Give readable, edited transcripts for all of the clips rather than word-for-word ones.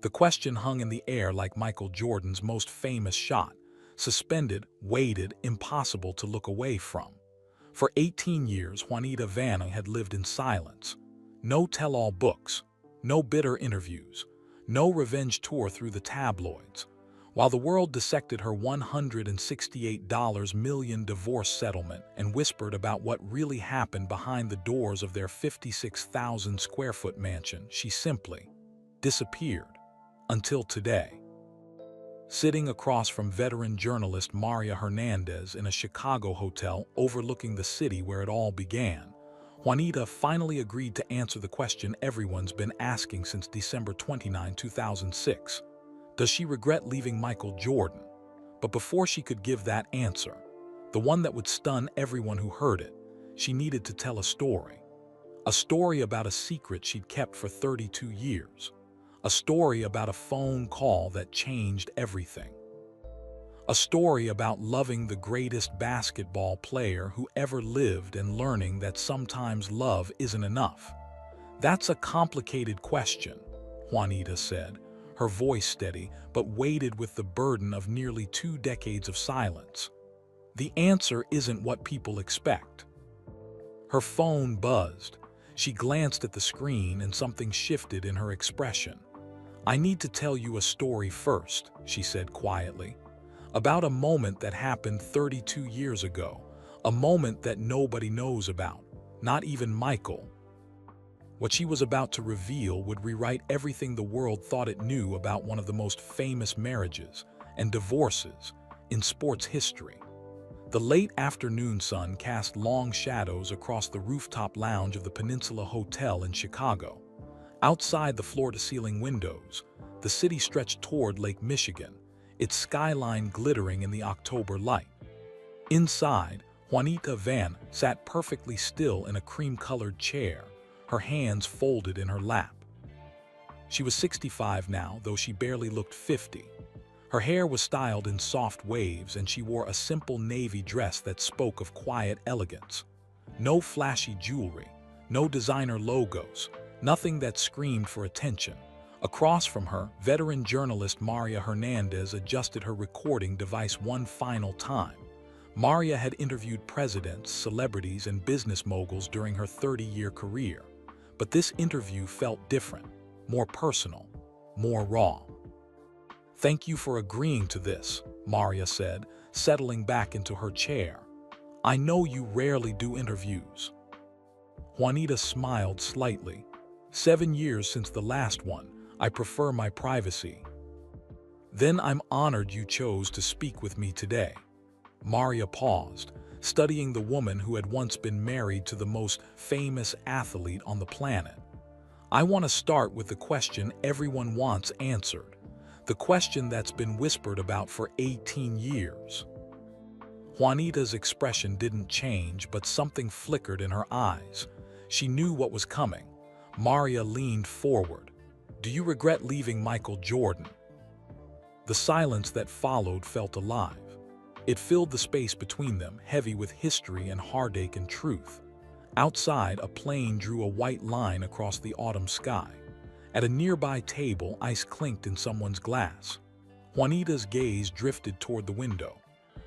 The question hung in the air like Michael Jordan's most famous shot, suspended, weighted, impossible to look away from. For 18 years, Juanita Vanna had lived in silence. No tell-all books, no bitter interviews, no revenge tour through the tabloids. While the world dissected her $168 million divorce settlement and whispered about what really happened behind the doors of their 56,000 square foot mansion, she simply disappeared. Until today. Sitting across from veteran journalist Maria Hernandez in a Chicago hotel overlooking the city where it all began, Juanita finally agreed to answer the question everyone's been asking since December 29, 2006. Does she regret leaving Michael Jordan? But before she could give that answer, the one that would stun everyone who heard it, she needed to tell a story. A story about a secret she'd kept for 32 years. A story about a phone call that changed everything. A story about loving the greatest basketball player who ever lived and learning that sometimes love isn't enough. That's a complicated question, Juanita said, her voice steady but weighted with the burden of nearly 2 decades of silence. The answer isn't what people expect. Her phone buzzed. She glanced at the screen and something shifted in her expression. I need to tell you a story first, she said quietly, about a moment that happened 32 years ago, a moment that nobody knows about, not even Michael. What she was about to reveal would rewrite everything the world thought it knew about one of the most famous marriages and divorces in sports history. The late afternoon sun cast long shadows across the rooftop lounge of the Peninsula Hotel in Chicago. Outside the floor-to-ceiling windows, the city stretched toward Lake Michigan, its skyline glittering in the October light. Inside, Juanita Vanna sat perfectly still in a cream-colored chair, her hands folded in her lap. She was 65 now, though she barely looked 50. Her hair was styled in soft waves, and she wore a simple navy dress that spoke of quiet elegance. No flashy jewelry, no designer logos, nothing that screamed for attention. Across from her, veteran journalist Maria Hernandez adjusted her recording device one final time. Maria had interviewed presidents, celebrities, and business moguls during her 30-year career. But this interview felt different, more personal, more raw. Thank you for agreeing to this, Maria said, settling back into her chair. I know you rarely do interviews. Juanita smiled slightly. 7 years since the last one. I prefer my privacy. Then I'm honored you chose to speak with me today. Maria paused, studying the woman who had once been married to the most famous athlete on the planet. I want to start with the question everyone wants answered, the question that's been whispered about for 18 years. Juanita's expression didn't change, but something flickered in her eyes. She knew what was coming. Maria leaned forward. Do you regret leaving Michael Jordan? The silence that followed felt alive. It filled the space between them, heavy with history and heartache and truth. Outside, a plane drew a white line across the autumn sky. At a nearby table, ice clinked in someone's glass. Juanita's gaze drifted toward the window.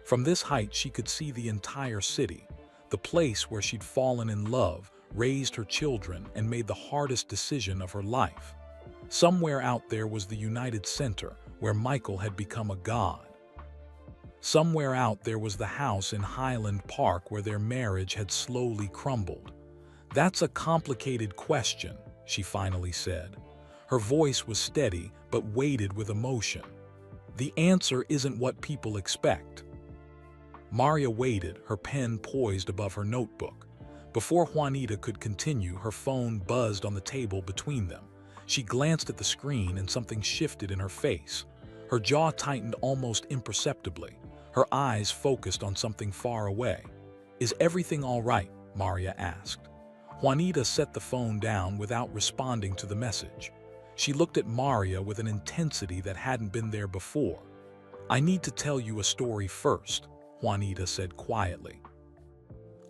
From this height, she could see the entire city, the place where she'd fallen in love, raised her children, and made the hardest decision of her life. Somewhere out there was the United Center, where Michael had become a god. Somewhere out there was the house in Highland Park where their marriage had slowly crumbled. That's a complicated question, she finally said. Her voice was steady but weighted with emotion. The answer isn't what people expect. Maria waited, her pen poised above her notebook. Before Juanita could continue, her phone buzzed on the table between them. She glanced at the screen and something shifted in her face. Her jaw tightened almost imperceptibly. Her eyes focused on something far away. Is everything all right? Maria asked. Juanita set the phone down without responding to the message. She looked at Maria with an intensity that hadn't been there before. I need to tell you a story first, Juanita said quietly.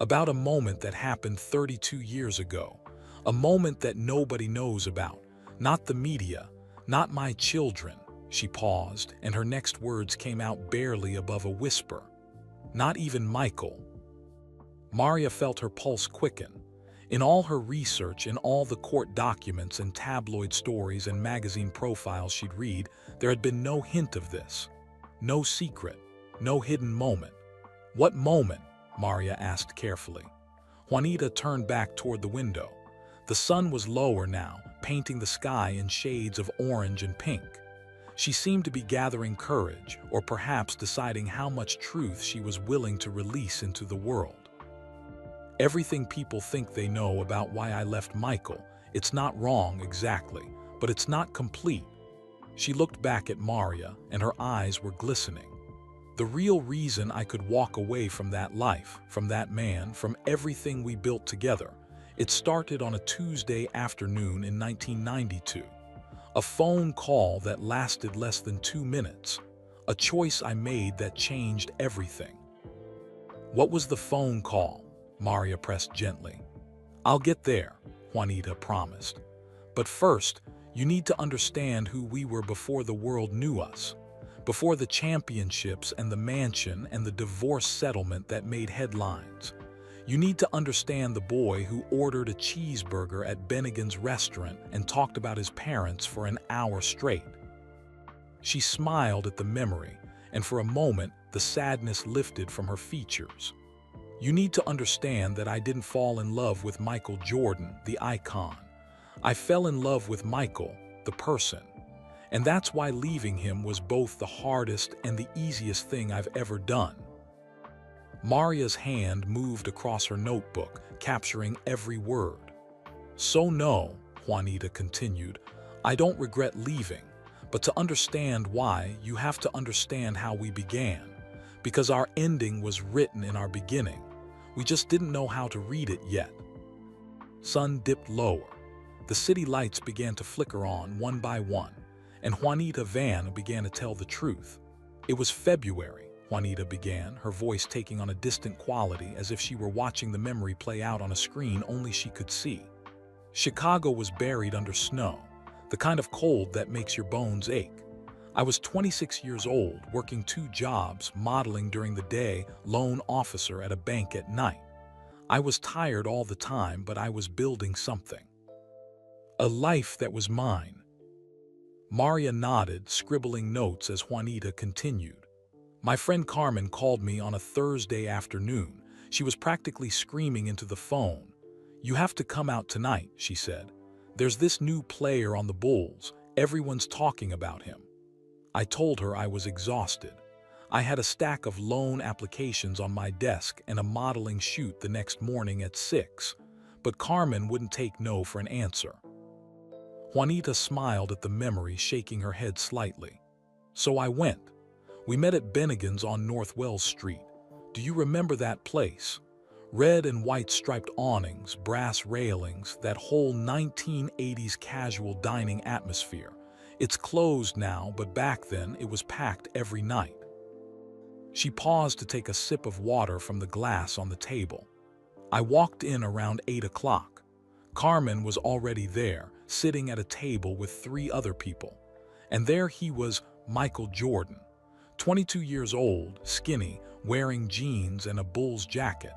About a moment that happened 32 years ago. A moment that nobody knows about. Not the media, Not my children. She paused, and her next words came out barely above a whisper. Not even Michael. Maria felt her pulse quicken. In all her research, in all the court documents and tabloid stories and magazine profiles she'd read, there had been no hint of this. No secret, no hidden moment. What moment? Maria asked carefully. Juanita turned back toward the window. The sun was lower now, painting the sky in shades of orange and pink. She seemed to be gathering courage, or perhaps deciding how much truth she was willing to release into the world. Everything people think they know about why I left Michael, it's not wrong exactly, but it's not complete. She looked back at Maria, and her eyes were glistening. The real reason I could walk away from that life, from that man, from everything we built together, it started on a Tuesday afternoon in 1992. A phone call that lasted less than 2 minutes. A choice I made that changed everything. What was the phone call? Maria pressed gently. I'll get there, Juanita promised. But first, you need to understand who we were before the world knew us. Before the championships and the mansion and the divorce settlement that made headlines. You need to understand the boy who ordered a cheeseburger at Bennigan's restaurant and talked about his parents for an hour straight. She smiled at the memory, and for a moment, the sadness lifted from her features. You need to understand that I didn't fall in love with Michael Jordan, the icon. I fell in love with Michael, the person. And that's why leaving him was both the hardest and the easiest thing I've ever done. Maria's hand moved across her notebook, capturing every word. So no, Juanita continued, I don't regret leaving, but to understand why, you have to understand how we began. Because our ending was written in our beginning. We just didn't know how to read it yet. Sun dipped lower. The city lights began to flicker on one by one, and Juanita Van began to tell the truth. It was February, Juanita began, her voice taking on a distant quality as if she were watching the memory play out on a screen only she could see. Chicago was buried under snow, the kind of cold that makes your bones ache. I was 26 years old, working 2 jobs, modeling during the day, loan officer at a bank at night. I was tired all the time, but I was building something. A life that was mine. Maria nodded, scribbling notes as Juanita continued. My friend Carmen called me on a Thursday afternoon. She was practically screaming into the phone. You have to come out tonight, she said. There's this new player on the Bulls. Everyone's talking about him. I told her I was exhausted. I had a stack of loan applications on my desk and a modeling shoot the next morning at 6, but Carmen wouldn't take no for an answer. Juanita smiled at the memory, shaking her head slightly. So I went. We met at Bennigan's on North Wells Street. Do you remember that place? Red and white striped awnings, brass railings, that whole 1980s casual dining atmosphere. It's closed now, but back then it was packed every night. She paused to take a sip of water from the glass on the table. I walked in around 8 o'clock. Carmen was already there, sitting at a table with 3 other people. And there he was, Michael Jordan, 22 years old, skinny, wearing jeans and a Bulls jacket.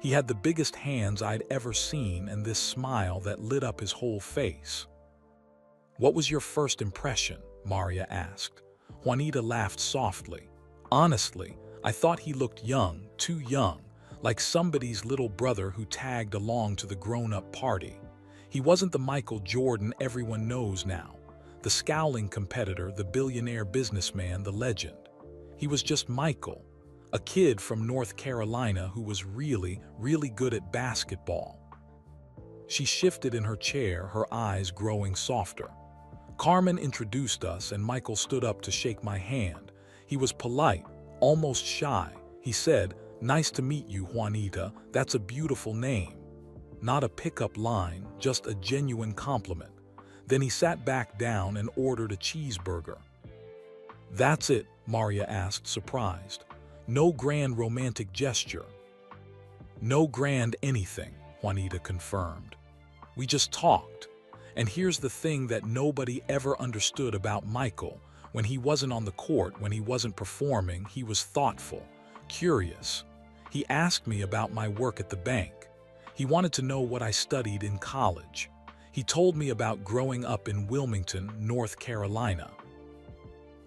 He had the biggest hands I'd ever seen and this smile that lit up his whole face. What was your first impression? Maria asked. Juanita laughed softly. Honestly, I thought he looked young, too young, like somebody's little brother who tagged along to the grown-up party. He wasn't the Michael Jordan everyone knows now, the scowling competitor, the billionaire businessman, the legend. He was just Michael, a kid from North Carolina who was really, really good at basketball. She shifted in her chair, her eyes growing softer. Carmen introduced us and Michael stood up to shake my hand. He was polite, almost shy. He said, "Nice to meet you, Juanita. That's a beautiful name." Not a pickup line, just a genuine compliment. Then he sat back down and ordered a cheeseburger. That's it? Maria asked, surprised. No grand romantic gesture. No grand anything, Juanita confirmed. We just talked. And here's the thing that nobody ever understood about Michael. When he wasn't on the court, when he wasn't performing, he was thoughtful, curious. He asked me about my work at the bank. He wanted to know what I studied in college. He told me about growing up in Wilmington, North Carolina.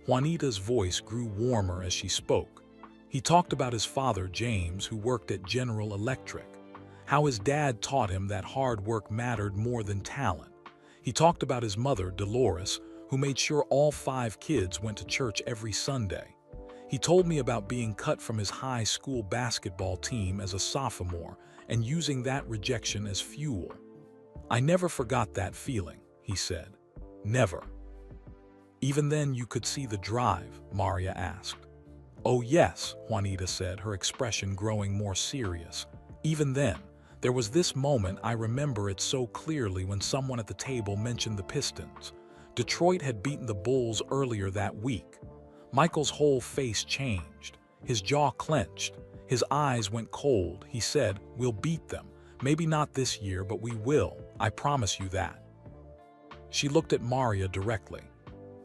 Juanita's voice grew warmer as she spoke. He talked about his father, James, who worked at General Electric, how his dad taught him that hard work mattered more than talent. He talked about his mother, Dolores, who made sure all 5 kids went to church every Sunday. He told me about being cut from his high school basketball team as a sophomore and using that rejection as fuel. "I never forgot that feeling," he said. "Never." "Even then you could see the drive?" Maria asked. "Oh yes," Juanita said, her expression growing more serious. "Even then, there was this moment, I remember it so clearly, when someone at the table mentioned the Pistons. Detroit had beaten the Bulls earlier that week. Michael's whole face changed. His jaw clenched. His eyes went cold. He said, 'We'll beat them. Maybe not this year, but we will. I promise you that.'" She looked at Maria directly.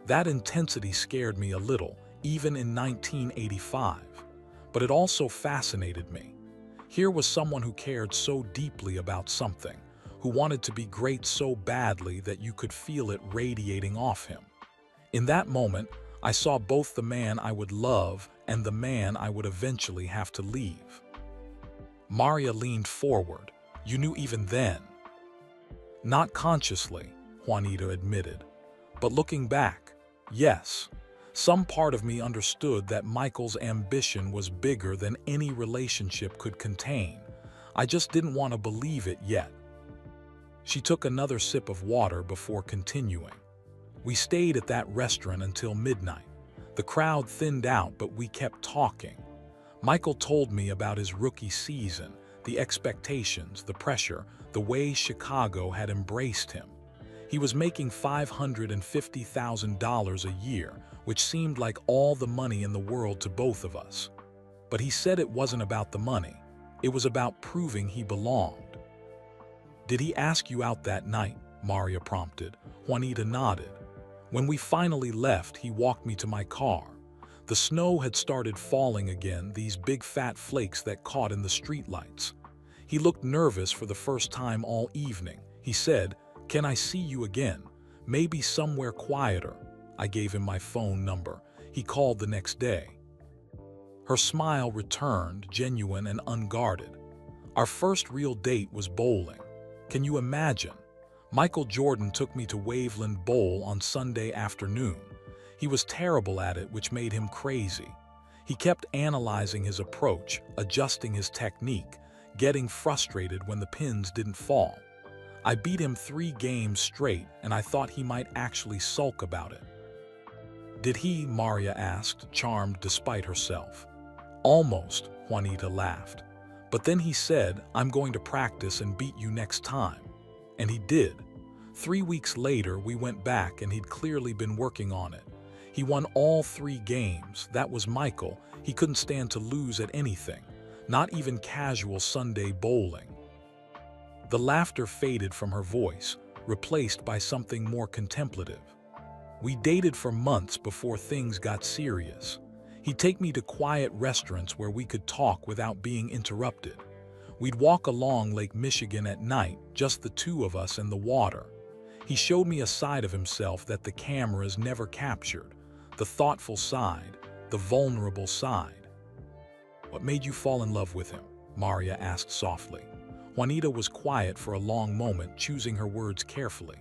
That intensity scared me a little, even in 1985. But it also fascinated me. Here was someone who cared so deeply about something, who wanted to be great so badly that you could feel it radiating off him. In that moment, I saw both the man I would love and the man I would eventually have to leave. Maria leaned forward. "You knew even then?" "Not consciously," Juanita admitted. "But looking back, yes. Some part of me understood that Michael's ambition was bigger than any relationship could contain. I just didn't want to believe it yet." She took another sip of water before continuing. "We stayed at that restaurant until midnight. The crowd thinned out, but we kept talking. Michael told me about his rookie season, the expectations, the pressure, the way Chicago had embraced him. He was making $550,000 a year, which seemed like all the money in the world to both of us. But he said it wasn't about the money. It was about proving he belonged." "Did he ask you out that night?" Maria prompted. Juanita nodded. "When we finally left, he walked me to my car. The snow had started falling again, these big fat flakes that caught in the streetlights. He looked nervous for the first time all evening. He said, 'Can I see you again? Maybe somewhere quieter.' I gave him my phone number. He called the next day." Her smile returned, genuine and unguarded. "Our first real date was bowling. Can you imagine? Michael Jordan took me to Waveland Bowl on Sunday afternoon. He was terrible at it, which made him crazy. He kept analyzing his approach, adjusting his technique, getting frustrated when the pins didn't fall. I beat him 3 games straight, and I thought he might actually sulk about it." "Did he?" Maria asked, charmed despite herself. "Almost," Juanita laughed. "But then he said, 'I'm going to practice and beat you next time.' And he did. 3 weeks later, we went back and he'd clearly been working on it. He won all 3 games. That was Michael. He couldn't stand to lose at anything, not even casual Sunday bowling." The laughter faded from her voice, replaced by something more contemplative. "We dated for months before things got serious. He'd take me to quiet restaurants where we could talk without being interrupted. We'd walk along Lake Michigan at night, just the 2 of us and the water. He showed me a side of himself that the cameras never captured, the thoughtful side, the vulnerable side." "What made you fall in love with him?" Maria asked softly. Juanita was quiet for a long moment, choosing her words carefully.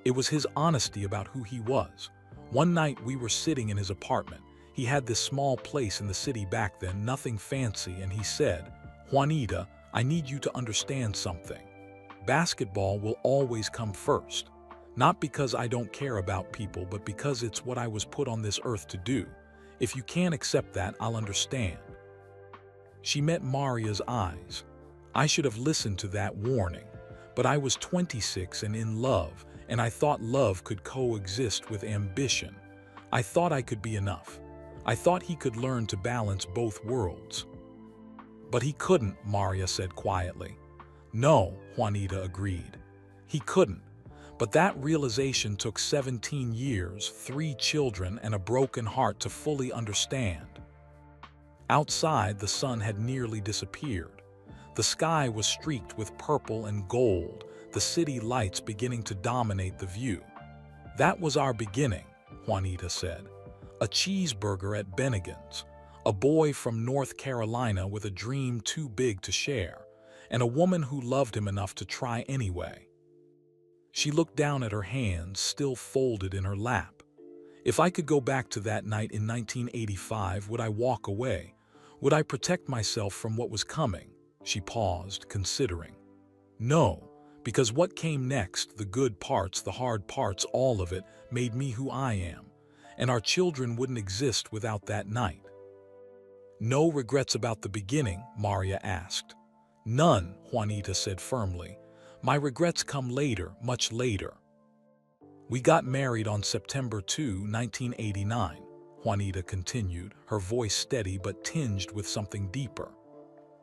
"It was his honesty about who he was. One night we were sitting in his apartment. He had this small place in the city back then, nothing fancy, and he said, 'Juanita, I need you to understand something. Basketball will always come first. Not because I don't care about people, but because it's what I was put on this earth to do. If you can't accept that, I'll understand.'" She met Maria's eyes. I should have listened to that warning, but I was 26 and in love, and I thought love could coexist with ambition. I thought I could be enough. I thought he could learn to balance both worlds. "But he couldn't," Maria said quietly. "No," Juanita agreed. "He couldn't. But that realization took 17 years, 3 children, and a broken heart to fully understand. Outside, the sun had nearly disappeared. The sky was streaked with purple and gold, the city lights beginning to dominate the view. "That was our beginning," Juanita said. "A cheeseburger at Bennigan's, a boy from North Carolina with a dream too big to share, and a woman who loved him enough to try anyway." She looked down at her hands, still folded in her lap. "If I could go back to that night in 1985, would I walk away? Would I protect myself from what was coming?" She paused, considering. "No, because what came next, the good parts, the hard parts, all of it, made me who I am. And our children wouldn't exist without that night." "No regrets about the beginning?" Maria asked. "None," Juanita said firmly. "My regrets come later, much later." "We got married on September 2, 1989, Juanita continued, her voice steady but tinged with something deeper.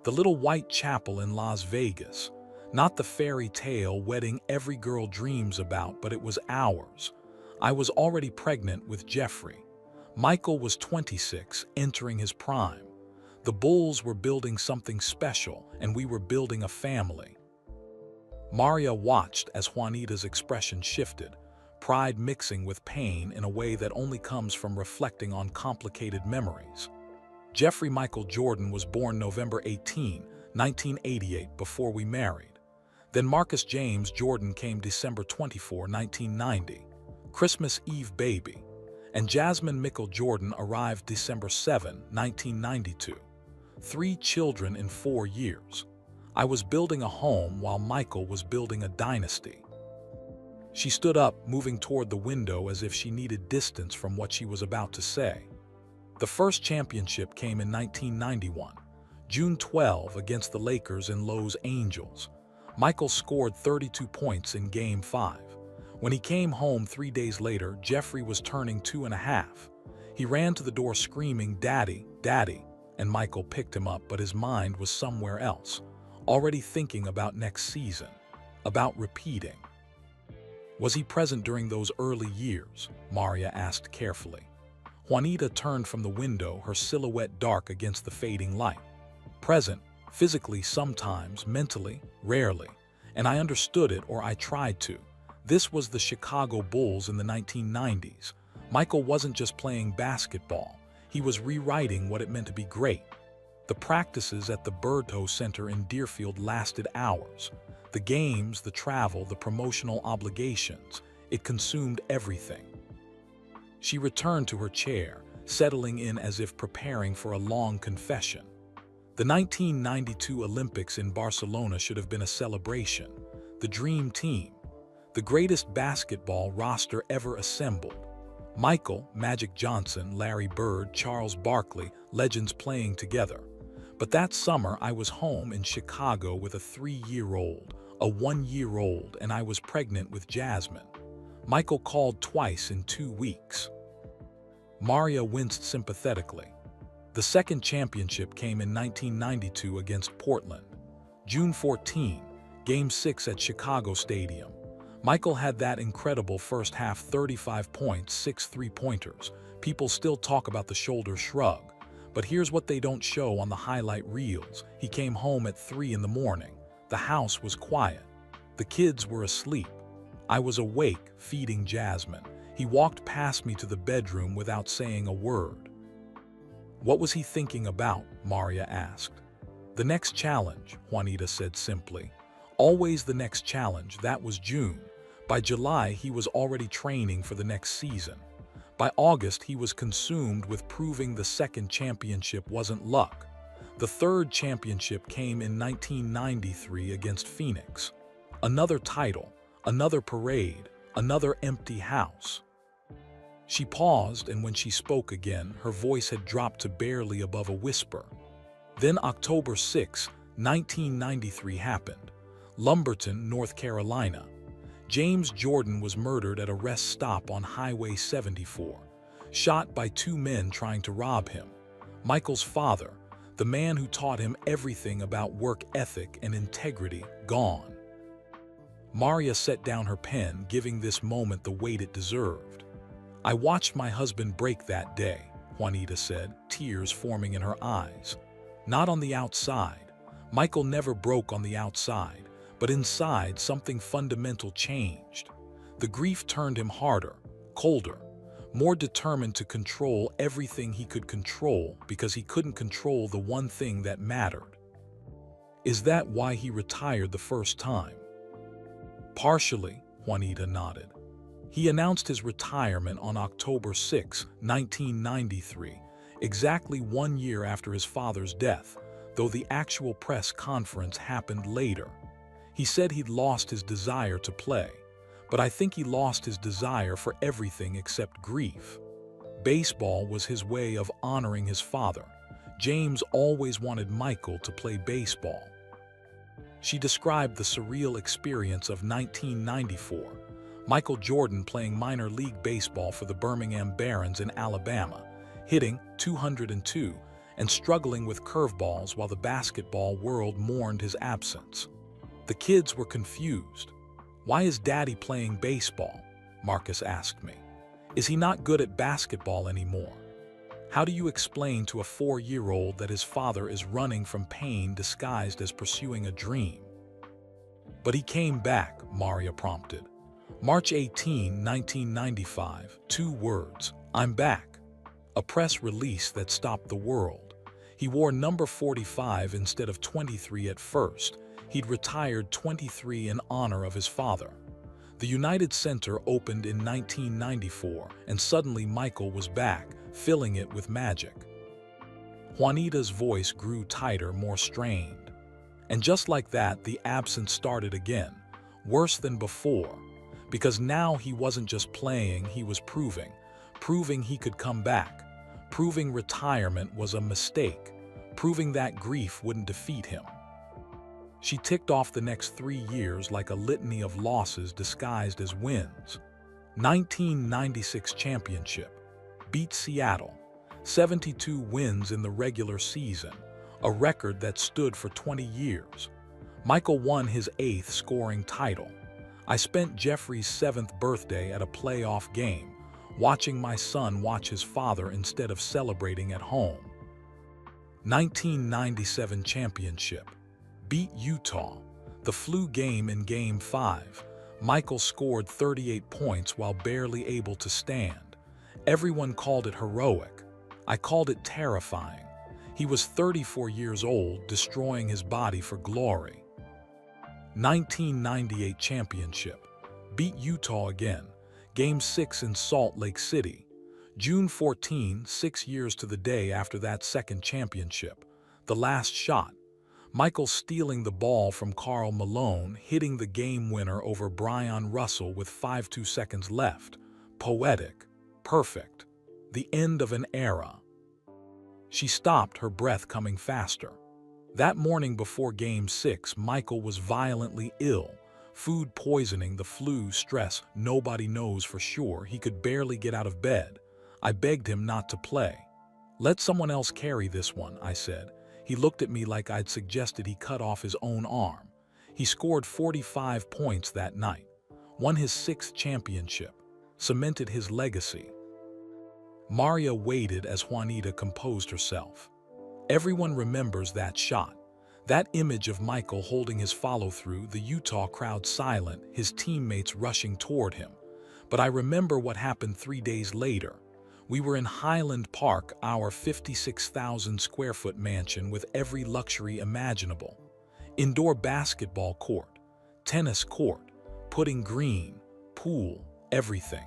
"The little white chapel in Las Vegas. Not the fairy tale wedding every girl dreams about, but it was ours. I was already pregnant with Jeffrey. Michael was 26, entering his prime. The Bulls were building something special, and we were building a family." Maria watched as Juanita's expression shifted, pride mixing with pain in a way that only comes from reflecting on complicated memories. "Jeffrey Michael Jordan was born November 18, 1988, before we married. Then Marcus James Jordan came December 24, 1990. Christmas Eve baby. And Jasmine Michael Jordan arrived December 7, 1992. 3 children in 4 years. I was building a home while Michael was building a dynasty." She stood up, moving toward the window as if she needed distance from what she was about to say. "The first championship came in 1991, June 12 against the Lakers in Los Angeles. Michael scored 32 points in Game 5. When he came home 3 days later, Jeffrey was turning 2.5. He ran to the door screaming, 'Daddy, Daddy,' and Michael picked him up, but his mind was somewhere else, already thinking about next season, about repeating." "Was he present during those early years?" Maria asked carefully. Juanita turned from the window, her silhouette dark against the fading light. "Present, physically sometimes, mentally, rarely. And I understood it, or I tried to. This was the Chicago Bulls in the 1990s. Michael wasn't just playing basketball. He was rewriting what it meant to be great. The practices at the Berto Center in Deerfield lasted hours. The games, the travel, the promotional obligations. It consumed everything." She returned to her chair, settling in as if preparing for a long confession. "The 1992 Olympics in Barcelona should have been a celebration. The dream team. The greatest basketball roster ever assembled. Michael, Magic Johnson, Larry Bird, Charles Barkley, legends playing together. But that summer I was home in Chicago with a 3-year-old, a 1-year-old, and I was pregnant with Jasmine. Michael called twice in 2 weeks." Maria winced sympathetically. "The second championship came in 1992 against Portland. June 14, Game 6 at Chicago Stadium. Michael had that incredible first half, 35 points, 6 three-pointers. People still talk about the shoulder shrug. But here's what they don't show on the highlight reels. He came home at 3 in the morning. The house was quiet. The kids were asleep. I was awake, feeding Jasmine. He walked past me to the bedroom without saying a word." "What was he thinking about?" Maria asked. "The next challenge," Juanita said simply. "Always the next challenge." That was June. By July, he was already training for the next season. By August, he was consumed with proving the second championship wasn't luck. The third championship came in 1993 against Phoenix. Another title, another parade, another empty house. She paused, and when she spoke again, her voice had dropped to barely above a whisper. Then October 6, 1993 happened. Lumberton, North Carolina. James Jordan was murdered at a rest stop on Highway 74, shot by 2 men trying to rob him. Michael's father, the man who taught him everything about work ethic and integrity, gone. Maria set down her pen, giving this moment the weight it deserved. "I watched my husband break that day," Juanita said, tears forming in her eyes. "Not on the outside. Michael never broke on the outside, but inside something fundamental changed. The grief turned him harder, colder, more determined to control everything he could control because he couldn't control the one thing that mattered." "Is that why he retired the first time?" "Partially," Juanita nodded. "He announced his retirement on October 6, 1993, exactly 1 year after his father's death, though the actual press conference happened later. He said he'd lost his desire to play, but I think he lost his desire for everything except grief. Baseball was his way of honoring his father. James always wanted Michael to play baseball." She described the surreal experience of 1994, Michael Jordan playing minor league baseball for the Birmingham Barons in Alabama, hitting .202 and struggling with curveballs while the basketball world mourned his absence. "The kids were confused. 'Why is Daddy playing baseball?' Marcus asked me. 'Is he not good at basketball anymore?' How do you explain to a 4-year-old that his father is running from pain disguised as pursuing a dream?" "But he came back," Maria prompted. "March 18, 1995, 2 words, 'I'm back.' A press release that stopped the world. He wore number 45 instead of 23 at first. He'd retired 23 in honor of his father. The United Center opened in 1994, and suddenly Michael was back, filling it with magic." Juanita's voice grew tighter, more strained. "And just like that, the absence started again, worse than before, because now he wasn't just playing, he was proving he could come back, proving retirement was a mistake, proving that grief wouldn't defeat him." She ticked off the next 3 years like a litany of losses disguised as wins. 1996 championship. Beat Seattle. 72 wins in the regular season, a record that stood for 20 years. Michael won his 8th scoring title. I spent Jeffrey's 7th birthday at a playoff game, watching my son watch his father instead of celebrating at home. 1997 championship. Beat Utah. The flu game in Game 5. Michael scored 38 points while barely able to stand. Everyone called it heroic. I called it terrifying. He was 34 years old, destroying his body for glory. 1998 championship. Beat Utah again. Game 6 in Salt Lake City. June 14, 6 years to the day after that second championship. The last shot. Michael stealing the ball from Karl Malone, hitting the game winner over Brian Russell with 5.2 seconds left. Poetic. Perfect. The end of an era. She stopped, her breath coming faster. That morning before Game 6, Michael was violently ill. Food poisoning, the flu, stress, nobody knows for sure. He could barely get out of bed. I begged him not to play. "Let someone else carry this one," I said. He looked at me like I'd suggested he cut off his own arm. He scored 45 points that night, won his 6th championship, cemented his legacy. Maria waited as Juanita composed herself. Everyone remembers that shot. That image of Michael holding his follow-through, the Utah crowd silent, his teammates rushing toward him. But I remember what happened 3 days later. We were in Highland Park, our 56,000-square-foot mansion with every luxury imaginable. Indoor basketball court, tennis court, putting green, pool, everything.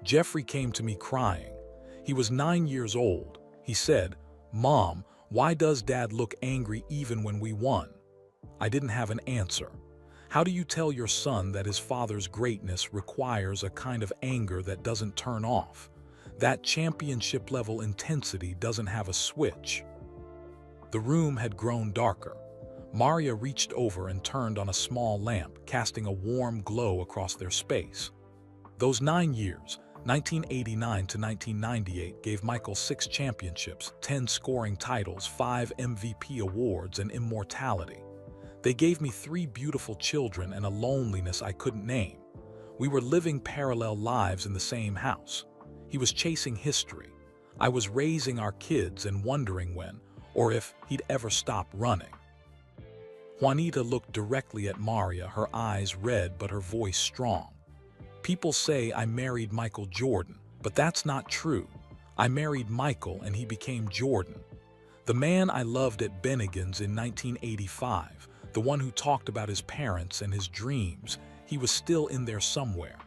Jeffrey came to me crying. He was 9 years old. He said, "Mom, why does Dad look angry even when we won?" I didn't have an answer. How do you tell your son that his father's greatness requires a kind of anger that doesn't turn off? That championship-level intensity doesn't have a switch. The room had grown darker. Maria reached over and turned on a small lamp, casting a warm glow across their space. Those 9 years, 1989 to 1998, gave Michael 6 championships, 10 scoring titles, 5 MVP awards, and immortality. They gave me 3 beautiful children and a loneliness I couldn't name. We were living parallel lives in the same house. He was chasing history. I was raising our kids and wondering when, or if, he'd ever stop running. Juanita looked directly at Maria, her eyes red but her voice strong. People say I married Michael Jordan, but that's not true. I married Michael and he became Jordan. The man I loved at Bennigan's in 1985, the one who talked about his parents and his dreams, he was still in there somewhere.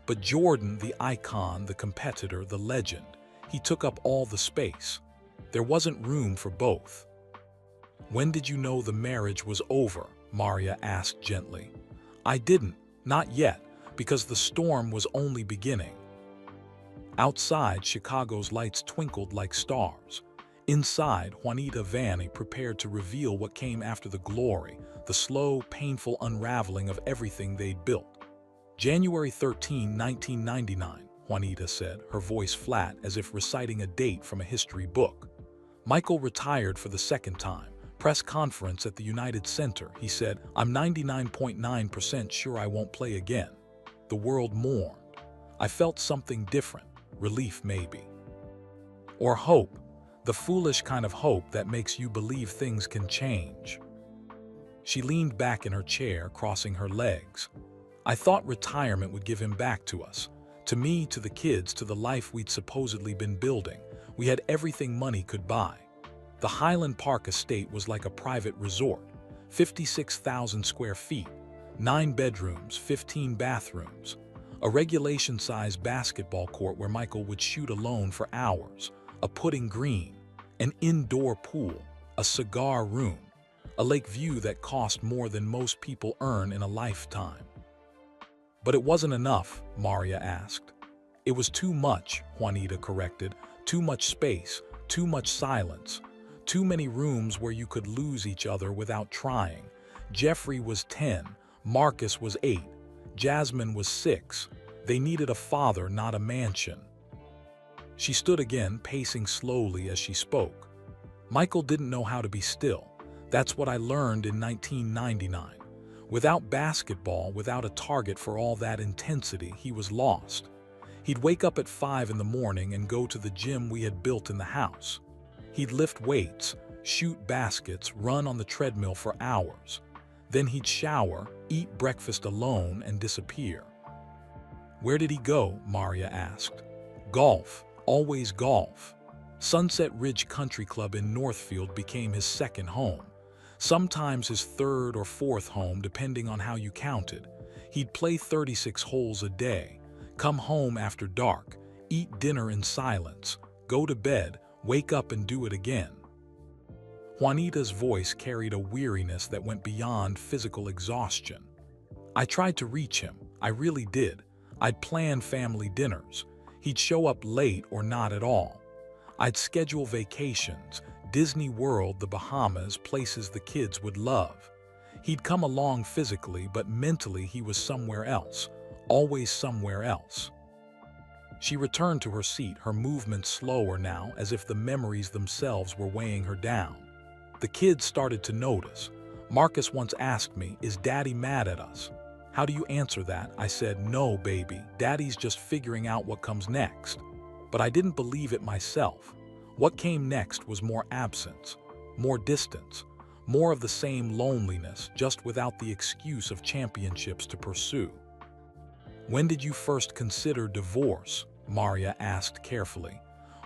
But Jordan, the icon, the competitor, the legend, he took up all the space. There wasn't room for both. "When did you know the marriage was over?" Maria asked gently. "I didn't, not yet, because the storm was only beginning." Outside, Chicago's lights twinkled like stars. Inside, Juanita Vanney prepared to reveal what came after the glory, the slow, painful unraveling of everything they'd built. "January 13, 1999, Juanita said, her voice flat as if reciting a date from a history book. "Michael retired for the second time. Press conference at the United Center. He said, 'I'm 99.9% sure I won't play again.' The world mourned. I felt something different, relief maybe. Or hope, the foolish kind of hope that makes you believe things can change." She leaned back in her chair, crossing her legs. "I thought retirement would give him back to us. To me, to the kids, to the life we'd supposedly been building. We had everything money could buy. The Highland Park estate was like a private resort, 56,000 square feet, 9 bedrooms, 15 bathrooms, a regulation-sized basketball court where Michael would shoot alone for hours, a putting green, an indoor pool, a cigar room, a lake view that cost more than most people earn in a lifetime." "But it wasn't enough?" Maria asked. "It was too much," Juanita corrected. "Too much space, too much silence, too many rooms where you could lose each other without trying. Jeffrey was 10, Marcus was 8, Jasmine was 6. They needed a father, not a mansion." She stood again, pacing slowly as she spoke. "Michael didn't know how to be still. That's what I learned in 1999. Without basketball, without a target for all that intensity, he was lost. He'd wake up at 5 in the morning and go to the gym we had built in the house. He'd lift weights, shoot baskets, run on the treadmill for hours. Then he'd shower, eat breakfast alone, and disappear." "Where did he go?" Maria asked. "Golf, always golf. Sunset Ridge Country Club in Northfield became his second home. Sometimes his third or fourth home, depending on how you counted. He'd play 36 holes a day, come home after dark, eat dinner in silence, go to bed, wake up and do it again." Juanita's voice carried a weariness that went beyond physical exhaustion. "I tried to reach him, I really did. I'd plan family dinners. He'd show up late or not at all. I'd schedule vacations, Disney World, the Bahamas, places the kids would love. He'd come along physically, but mentally he was somewhere else, always somewhere else." She returned to her seat, her movements slower now, as if the memories themselves were weighing her down. "The kids started to notice. Marcus once asked me, 'Is Daddy mad at us?' 'How do you answer that?' I said, 'No, baby, Daddy's just figuring out what comes next.' But I didn't believe it myself. What came next was more absence, more distance, more of the same loneliness, just without the excuse of championships to pursue." "When did you first consider divorce?" Maria asked carefully.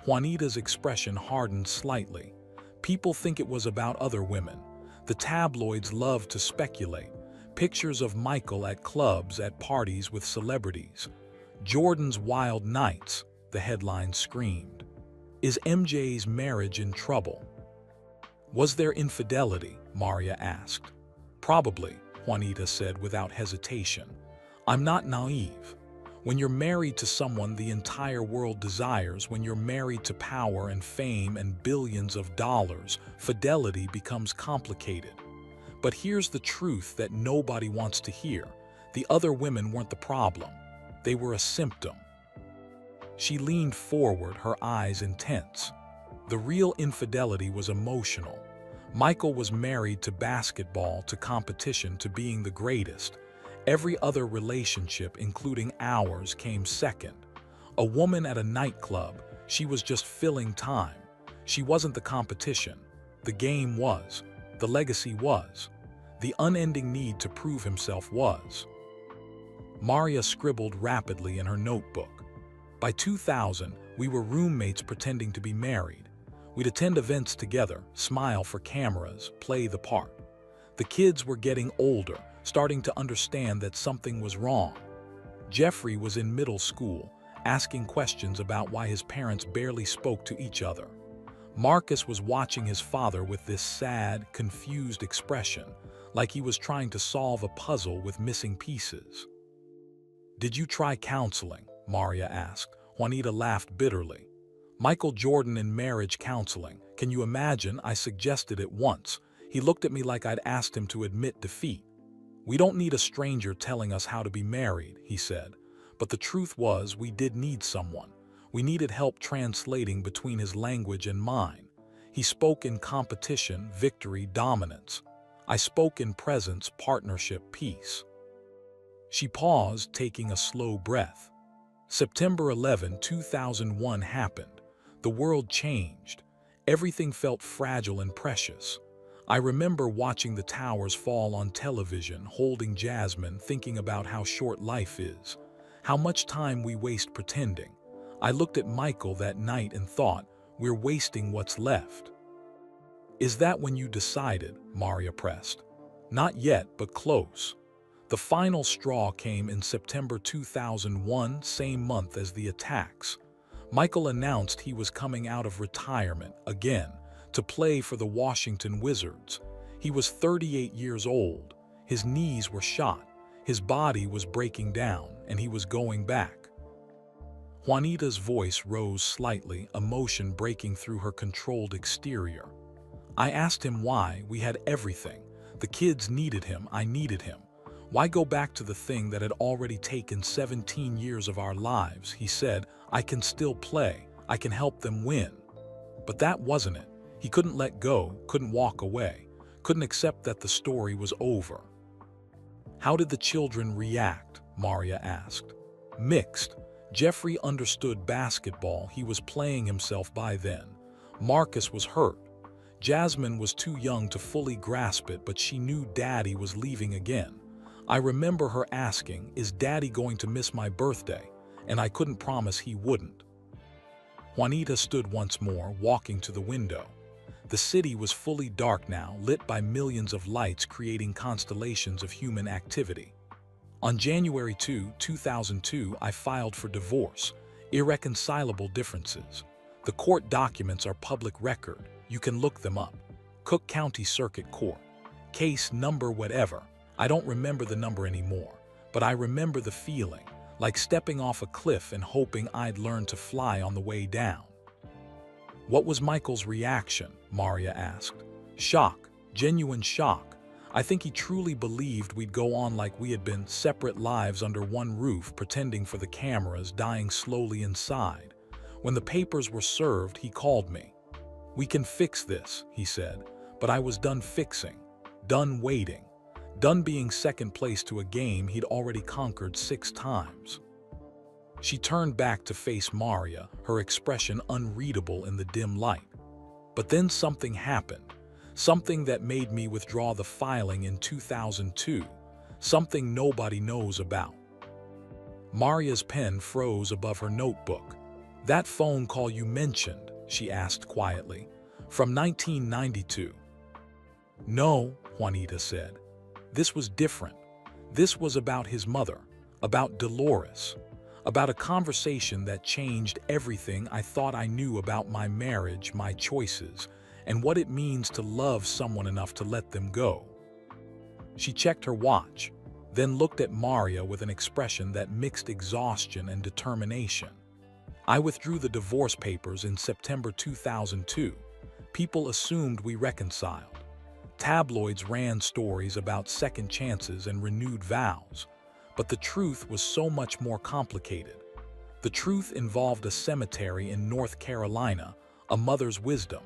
Juanita's expression hardened slightly. "People think it was about other women. The tabloids love to speculate. Pictures of Michael at clubs, at parties with celebrities. Jordan's wild nights," the headline screamed. "Is MJ's marriage in trouble?" "Was there infidelity?" Maria asked. "Probably," Juanita said without hesitation. "I'm not naive. When you're married to someone the entire world desires, when you're married to power and fame and billions of dollars, fidelity becomes complicated. But here's the truth that nobody wants to hear. The other women weren't the problem. They were a symptom." She leaned forward, her eyes intense. "The real infidelity was emotional. Michael was married to basketball, to competition, to being the greatest. Every other relationship, including ours, came second. A woman at a nightclub, she was just filling time. She wasn't the competition. The game was. The legacy was. The unending need to prove himself was. Maria scribbled rapidly in her notebook. By 2000, we were roommates pretending to be married. We'd attend events together, smile for cameras, play the part. The kids were getting older, starting to understand that something was wrong. Jeffrey was in middle school, asking questions about why his parents barely spoke to each other. Marcus was watching his father with this sad, confused expression, like he was trying to solve a puzzle with missing pieces. "Did you try counseling?" Maria asked. Juanita laughed bitterly. "Michael Jordan in marriage counseling. Can you imagine? I suggested it once. He looked at me like I'd asked him to admit defeat. We don't need a stranger telling us how to be married," he said. But the truth was, we did need someone. We needed help translating between his language and mine. He spoke in competition, victory, dominance. I spoke in presence, partnership, peace. She paused, taking a slow breath. September 11, 2001 happened. The world changed. Everything felt fragile and precious. I remember watching the towers fall on television, holding Jasmine, thinking about how short life is, how much time we waste pretending. I looked at Michael that night and thought, we're wasting what's left. "Is that when you decided?" Maria pressed. "Not yet, but close." The final straw came in September 2001, same month as the attacks. Michael announced he was coming out of retirement again to play for the Washington Wizards. He was 38 years old. His knees were shot. His body was breaking down, and he was going back. Juanita's voice rose slightly, emotion breaking through her controlled exterior. "I asked him why. We had everything. The kids needed him. I needed him. Why go back to the thing that had already taken 17 years of our lives?" He said, "I can still play. I can help them win." But that wasn't it. He couldn't let go, couldn't walk away, couldn't accept that the story was over. "How did the children react?" Maria asked. "Mixed. Jeffrey understood basketball. He was playing himself by then. Marcus was hurt. Jasmine was too young to fully grasp it, but she knew Daddy was leaving again. I remember her asking, "Is Daddy going to miss my birthday?" And I couldn't promise he wouldn't. Juanita stood once more, walking to the window. The city was fully dark now, lit by millions of lights creating constellations of human activity. On January 2, 2002, I filed for divorce. Irreconcilable differences. The court documents are public record. You can look them up. Cook County Circuit Court. Case number whatever. I don't remember the number anymore, but I remember the feeling, like stepping off a cliff and hoping I'd learn to fly on the way down. "What was Michael's reaction?" Maria asked. "Shock. Genuine shock. I think he truly believed we'd go on like we had been, separate lives under one roof, pretending for the cameras, dying slowly inside. When the papers were served, he called me. 'We can fix this,' he said, but I was done fixing, done waiting, done being second place to a game he'd already conquered 6 times. She turned back to face Maria, her expression unreadable in the dim light. But then something happened, something that made me withdraw the filing in 2002, something nobody knows about. Maria's pen froze above her notebook. "That phone call you mentioned," she asked quietly, "from 1992. "No," Juanita said. "This was different. This was about his mother, about Dolores, about a conversation that changed everything I thought I knew about my marriage, my choices, and what it means to love someone enough to let them go." She checked her watch, then looked at Maria with an expression that mixed exhaustion and determination. "I withdrew the divorce papers in September 2002. People assumed we reconciled. Tabloids ran stories about second chances and renewed vows. But the truth was so much more complicated. The truth involved a cemetery in North Carolina, a mother's wisdom,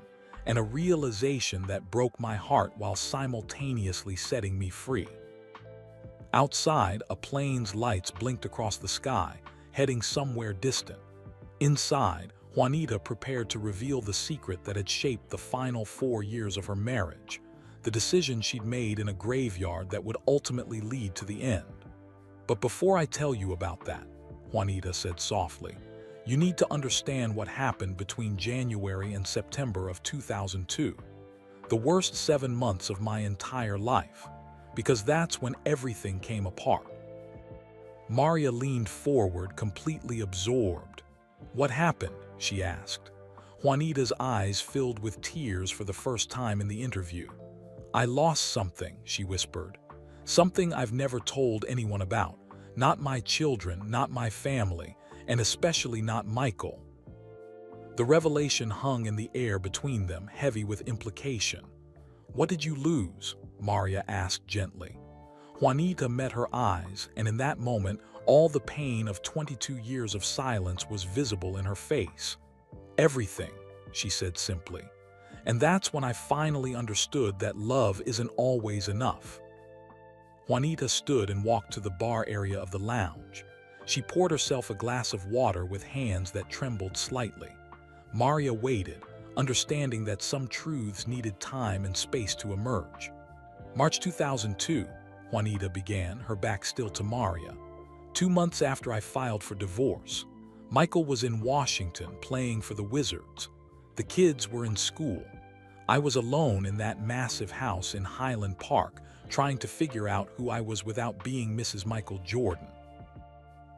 and a realization that broke my heart while simultaneously setting me free. Outside, a plane's lights blinked across the sky, heading somewhere distant. Inside, Juanita prepared to reveal the secret that had shaped the final 4 years of her marriage, the decision she'd made in a graveyard that would ultimately lead to the end. "But before I tell you about that," Juanita said softly, "you need to understand what happened between January and September of 2002. The worst 7 months of my entire life, because that's when everything came apart." Maria leaned forward, completely absorbed. "What happened?" she asked. Juanita's eyes filled with tears for the first time in the interview. "I lost something," she whispered. "Something I've never told anyone about. Not my children, not my family, and especially not Michael." The revelation hung in the air between them, heavy with implication. "What did you lose?" Maria asked gently. Juanita met her eyes, and in that moment, all the pain of 22 years of silence was visible in her face. "Everything," she said simply. "And that's when I finally understood that love isn't always enough." Juanita stood and walked to the bar area of the lounge. She poured herself a glass of water with hands that trembled slightly. Maria waited, understanding that some truths needed time and space to emerge. "March 2002, Juanita began, her back still to Maria. "2 months after I filed for divorce. Michael was in Washington playing for the Wizards. The kids were in school. I was alone in that massive house in Highland Park, trying to figure out who I was without being Mrs. Michael Jordan."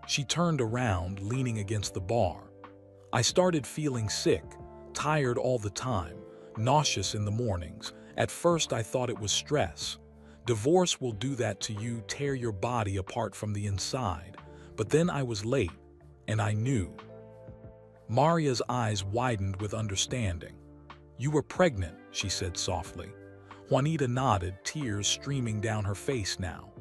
She turned around, leaning against the bar. "I started feeling sick, tired all the time, nauseous in the mornings. At first I thought it was stress. Divorce will do that to you, tear your body apart from the inside. But then I was late, and I knew." Maria's eyes widened with understanding. "You were pregnant," she said softly. Juanita nodded, tears streaming down her face now.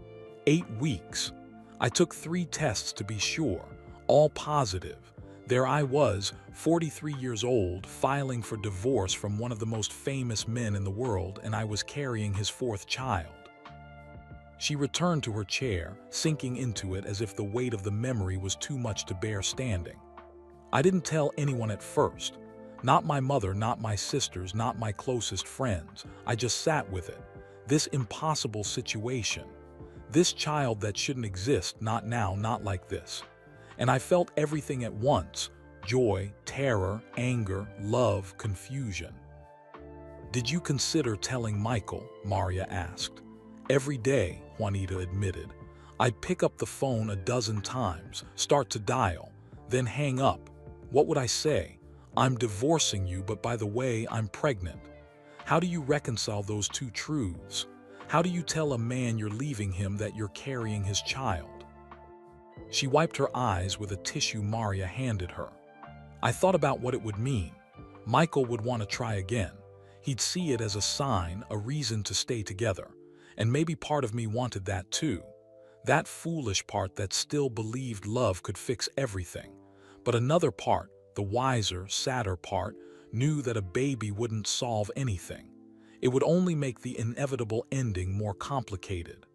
8 weeks. I took 3 tests to be sure, all positive. There I was, 43 years old, filing for divorce from one of the most famous men in the world, and I was carrying his 4th child." She returned to her chair, sinking into it as if the weight of the memory was too much to bear standing. "I didn't tell anyone at first. Not my mother, not my sisters, not my closest friends. I just sat with it. This impossible situation. This child that shouldn't exist, not now, not like this. And I felt everything at once: joy, terror, anger, love, confusion." "Did you consider telling Michael?" Maria asked. "Every day," Juanita admitted. "I'd pick up the phone a dozen times, start to dial, then hang up. What would I say? I'm divorcing you, but by the way, I'm pregnant. How do you reconcile those two truths? How do you tell a man you're leaving him that you're carrying his child?" She wiped her eyes with a tissue Maria handed her. "I thought about what it would mean. Michael would want to try again. He'd see it as a sign, a reason to stay together. And maybe part of me wanted that too. That foolish part that still believed love could fix everything. But another part, the wiser, sadder part, knew that a baby wouldn't solve anything. It would only make the inevitable ending more complicated."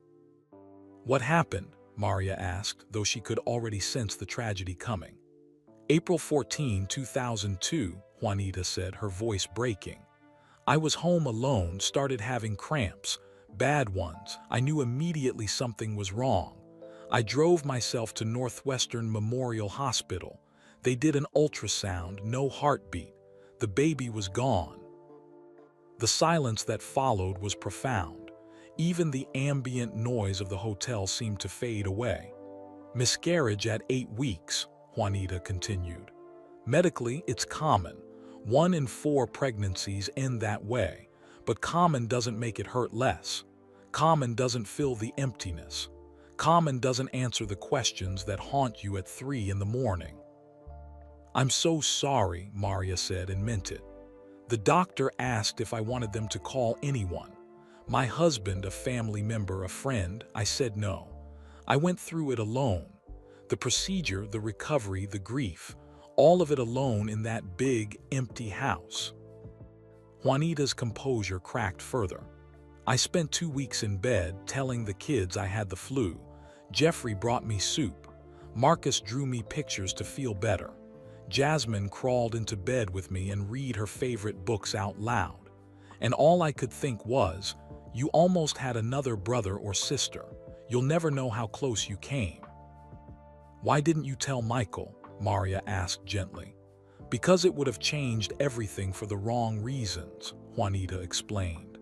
"What happened?" Maria asked, though she could already sense the tragedy coming. "April 14, 2002, Juanita said, her voice breaking. "I was home alone, started having cramps. Bad ones. I knew immediately something was wrong. I drove myself to Northwestern Memorial Hospital. They did an ultrasound, no heartbeat. The baby was gone." The silence that followed was profound. Even the ambient noise of the hotel seemed to fade away. "Miscarriage at 8 weeks, Juanita continued. "Medically, it's common. 1 in 4 pregnancies end that way. But common doesn't make it hurt less. Common doesn't fill the emptiness. Common doesn't answer the questions that haunt you at 3 in the morning." "I'm so sorry," Maria said, and meant it. "The doctor asked if I wanted them to call anyone. My husband, a family member, a friend. I said no. I went through it alone. The procedure, the recovery, the grief, all of it alone in that big, empty house." Juanita's composure cracked further. I spent 2 weeks in bed telling the kids I had the flu. Jeffrey brought me soup. Marcus drew me pictures to feel better. Jasmine crawled into bed with me and read her favorite books out loud. And all I could think was, you almost had another brother or sister. You'll never know how close you came. Why didn't you tell Michael? Maria asked gently. Because it would have changed everything for the wrong reasons, Juanita explained.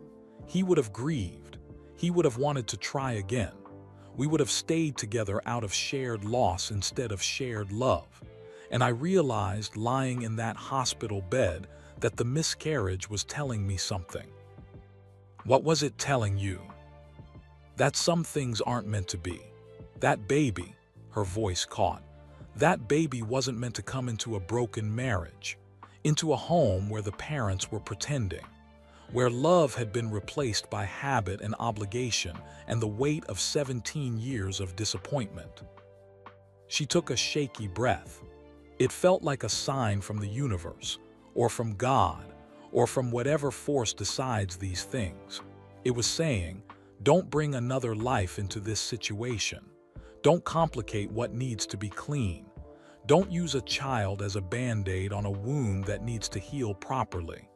He would have grieved. He would have wanted to try again. We would have stayed together out of shared loss instead of shared love. And I realized lying in that hospital bed that the miscarriage was telling me something. What was it telling you? That some things aren't meant to be. That baby, her voice caught, that baby wasn't meant to come into a broken marriage, into a home where the parents were pretending, where love had been replaced by habit and obligation and the weight of 17 years of disappointment. She took a shaky breath. It felt like a sign from the universe, or from God, or from whatever force decides these things. It was saying, don't bring another life into this situation. Don't complicate what needs to be clean. Don't use a child as a band-aid on a wound that needs to heal properly.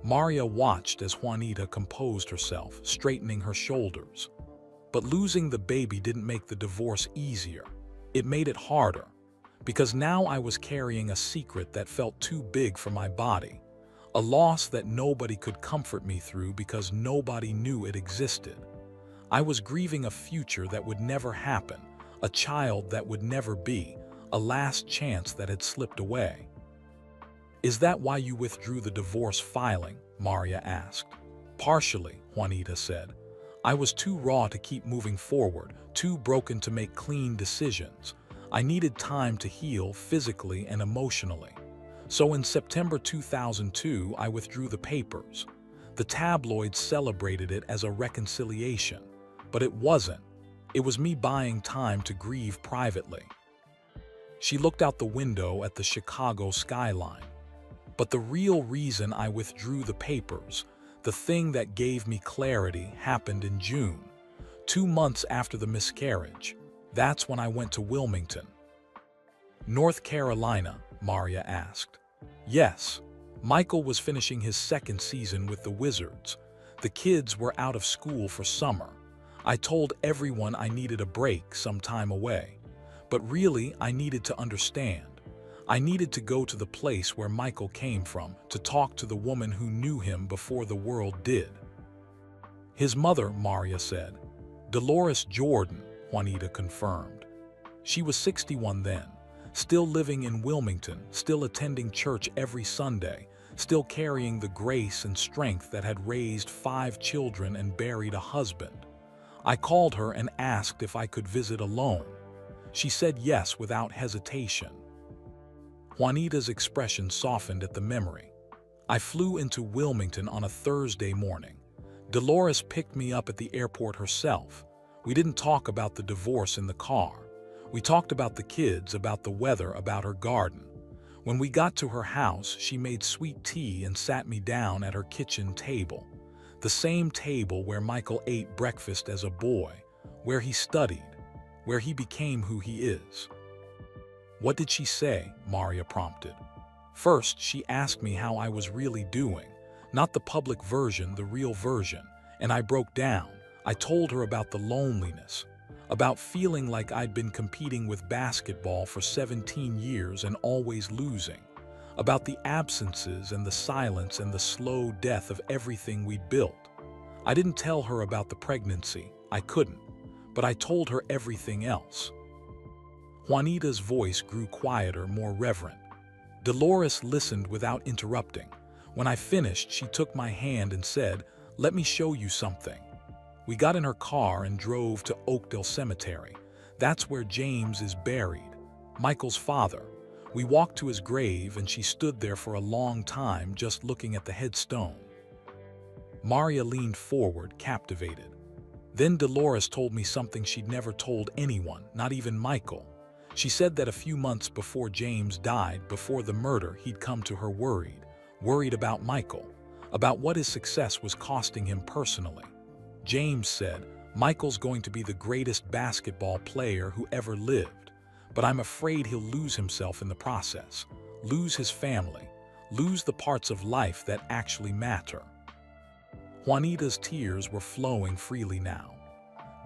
Maria watched as Juanita composed herself, straightening her shoulders. But losing the baby didn't make the divorce easier. It made it harder, because now I was carrying a secret that felt too big for my body, a loss that nobody could comfort me through because nobody knew it existed. I was grieving a future that would never happen, a child that would never be, a last chance that had slipped away. Is that why you withdrew the divorce filing? Maria asked. Partially, Juanita said. I was too raw to keep moving forward, too broken to make clean decisions. I needed time to heal physically and emotionally. So in September 2002, I withdrew the papers. The tabloids celebrated it as a reconciliation, but it wasn't. It was me buying time to grieve privately. She looked out the window at the Chicago skyline. But the real reason I withdrew the papers, the thing that gave me clarity, happened in June, 2 months after the miscarriage. That's when I went to Wilmington. North Carolina, Maria asked. Yes, Michael was finishing his second season with the Wizards. The kids were out of school for summer. I told everyone I needed a break, some time away. But really, I needed to understand. I needed to go to the place where Michael came from, to talk to the woman who knew him before the world did. His mother, Maria said. Dolores Jordan, Juanita confirmed. She was 61 then, still living in Wilmington, still attending church every Sunday, still carrying the grace and strength that had raised 5 children and buried a husband. I called her and asked if I could visit alone. She said yes without hesitation. Juanita's expression softened at the memory. I flew into Wilmington on a Thursday morning. Dolores picked me up at the airport herself. We didn't talk about the divorce in the car. We talked about the kids, about the weather, about her garden. When we got to her house, she made sweet tea and sat me down at her kitchen table. The same table where Michael ate breakfast as a boy, where he studied, where he became who he is. What did she say? Maria prompted. First, she asked me how I was really doing, not the public version, the real version, and I broke down. I told her about the loneliness, about feeling like I'd been competing with basketball for 17 years and always losing, about the absences and the silence and the slow death of everything we'd built. I didn't tell her about the pregnancy. I couldn't, but I told her everything else. Juanita's voice grew quieter, more reverent. Dolores listened without interrupting. When I finished, she took my hand and said, "Let me show you something." We got in her car and drove to Oakdale Cemetery. That's where James is buried, Michael's father. We walked to his grave and she stood there for a long time just looking at the headstone. Maria leaned forward, captivated. Then Dolores told me something she'd never told anyone, not even Michael. She said that a few months before James died, before the murder, he'd come to her worried about Michael, about what his success was costing him personally. James said, "Michael's going to be the greatest basketball player who ever lived, but I'm afraid he'll lose himself in the process, lose his family, lose the parts of life that actually matter." Juanita's tears were flowing freely now.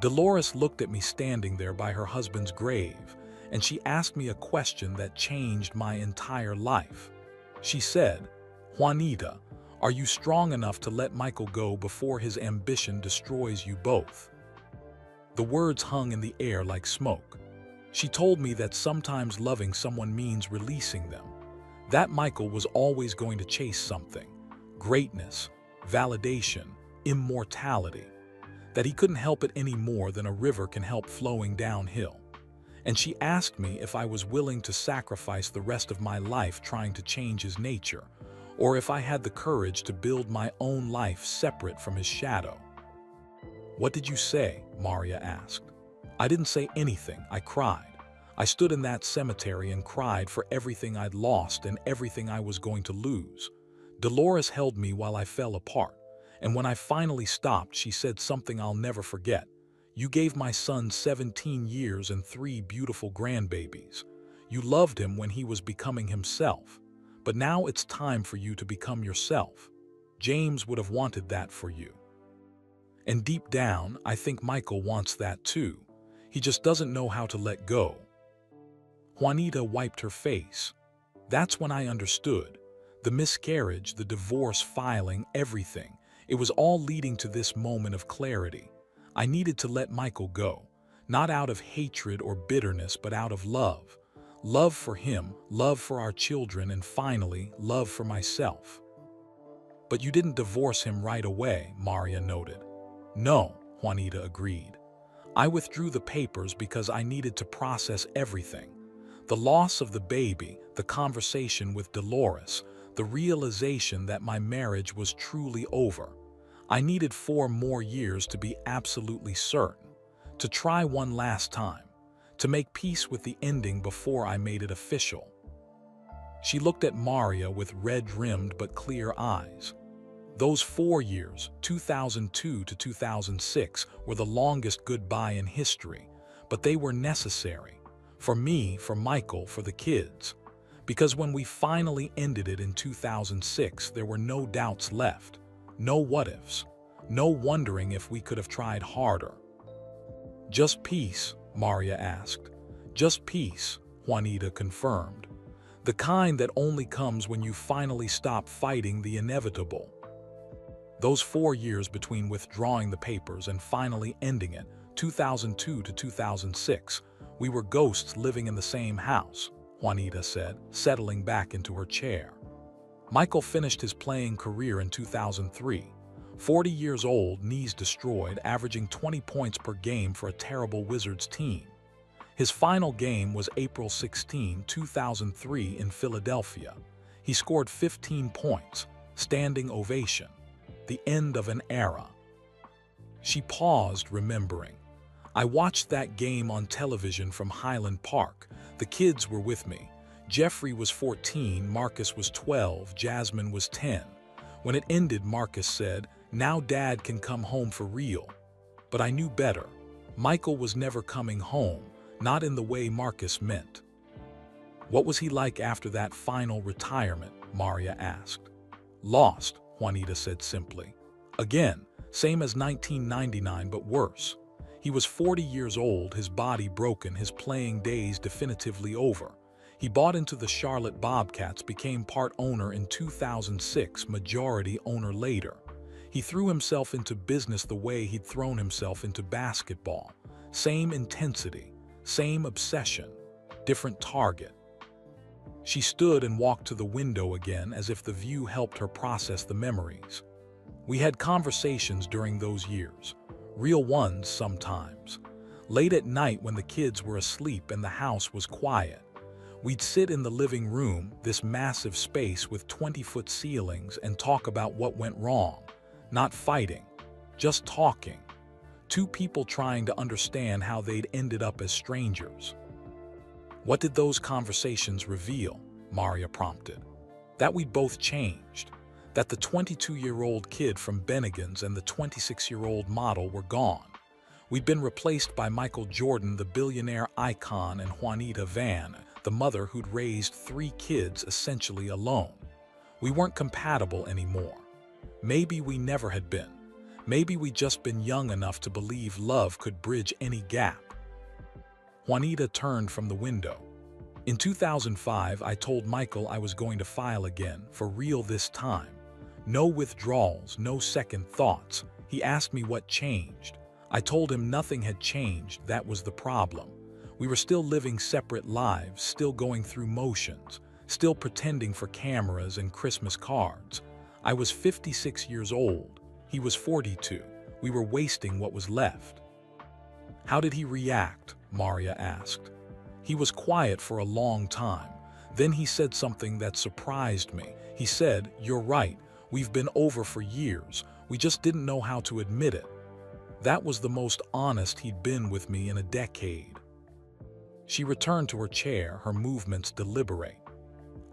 Dolores looked at me standing there by her husband's grave, and she asked me a question that changed my entire life. She said, "Juanita, are you strong enough to let Michael go before his ambition destroys you both?" The words hung in the air like smoke. She told me that sometimes loving someone means releasing them, that Michael was always going to chase something, greatness, validation, immortality, that he couldn't help it any more than a river can help flowing downhill. And she asked me if I was willing to sacrifice the rest of my life trying to change his nature, or if I had the courage to build my own life separate from his shadow. "What did you say?" Maria asked. I didn't say anything. I cried. I stood in that cemetery and cried for everything I'd lost and everything I was going to lose. Dolores held me while I fell apart, and when I finally stopped, she said something I'll never forget. "You gave my son 17 years and 3 beautiful grandbabies. You loved him when he was becoming himself, but now it's time for you to become yourself. James would have wanted that for you. And deep down, I think Michael wants that too. He just doesn't know how to let go." Juanita wiped her face. That's when I understood. The miscarriage, the divorce filing, everything. It was all leading to this moment of clarity. I needed to let Michael go, not out of hatred or bitterness, but out of love. Love for him, love for our children, and finally, love for myself. "But you didn't divorce him right away," Maria noted. "No," Juanita agreed. "I withdrew the papers because I needed to process everything. The loss of the baby, the conversation with Dolores, the realization that my marriage was truly over. I needed 4 more years to be absolutely certain, to try one last time, to make peace with the ending before I made it official." She looked at Maria with red-rimmed but clear eyes. Those 4 years, 2002 to 2006, were the longest goodbye in history, but they were necessary. For me, for Michael, for the kids. Because when we finally ended it in 2006, there were no doubts left, no what-ifs, no wondering if we could have tried harder. "Just peace?" Maria asked. "Just peace," Juanita confirmed. "The kind that only comes when you finally stop fighting the inevitable." Those 4 years between withdrawing the papers and finally ending it, 2002 to 2006, we were ghosts living in the same house, Juanita said, settling back into her chair. Michael finished his playing career in 2003. 40 years old, knees destroyed, averaging 20 points per game for a terrible Wizards team. His final game was April 16, 2003 in Philadelphia. He scored 15 points, standing ovation. The end of an era. She paused, remembering. "I watched that game on television from Highland Park. The kids were with me. Jeffrey was 14, Marcus was 12, Jasmine was 10. When it ended, Marcus said, 'Now Dad can come home for real.' But I knew better. Michael was never coming home, not in the way Marcus meant." "What was he like after that final retirement?" Maria asked. "Lost," Juanita said simply. "Again, same as 1999, but worse. He was 40 years old, his body broken, his playing days definitively over. He bought into the Charlotte Bobcats, became part owner in 2006, majority owner later. He threw himself into business the way he'd thrown himself into basketball. Same intensity, same obsession, different target." She stood and walked to the window again, as if the view helped her process the memories. "We had conversations during those years, real ones sometimes. Late at night when the kids were asleep and the house was quiet. We'd sit in the living room, this massive space with 20-foot ceilings, and talk about what went wrong. Not fighting, just talking. 2 people trying to understand how they'd ended up as strangers." "What did those conversations reveal?" Maria prompted. "That we'd both changed. that the 22-year-old kid from Bennigan's and the 26-year-old model were gone. We'd been replaced by Michael Jordan, the billionaire icon, and Juanita Van, the mother who'd raised 3 kids essentially alone. We weren't compatible anymore. Maybe we never had been. Maybe we'd just been young enough to believe love could bridge any gap. Juanita turned from the window. In 2005, I told Michael I was going to file again, for real this time. No withdrawals, no second thoughts. He asked me what changed. I told him nothing had changed, that was the problem. We were still living separate lives, still going through motions, still pretending for cameras and Christmas cards. I was 56 years old. He was 42. We were wasting what was left. How did he react? Maria asked. He was quiet for a long time. Then he said something that surprised me. He said, "You're right. We've been over for years. We just didn't know how to admit it." That was the most honest he'd been with me in a decade. She returned to her chair, her movements deliberate.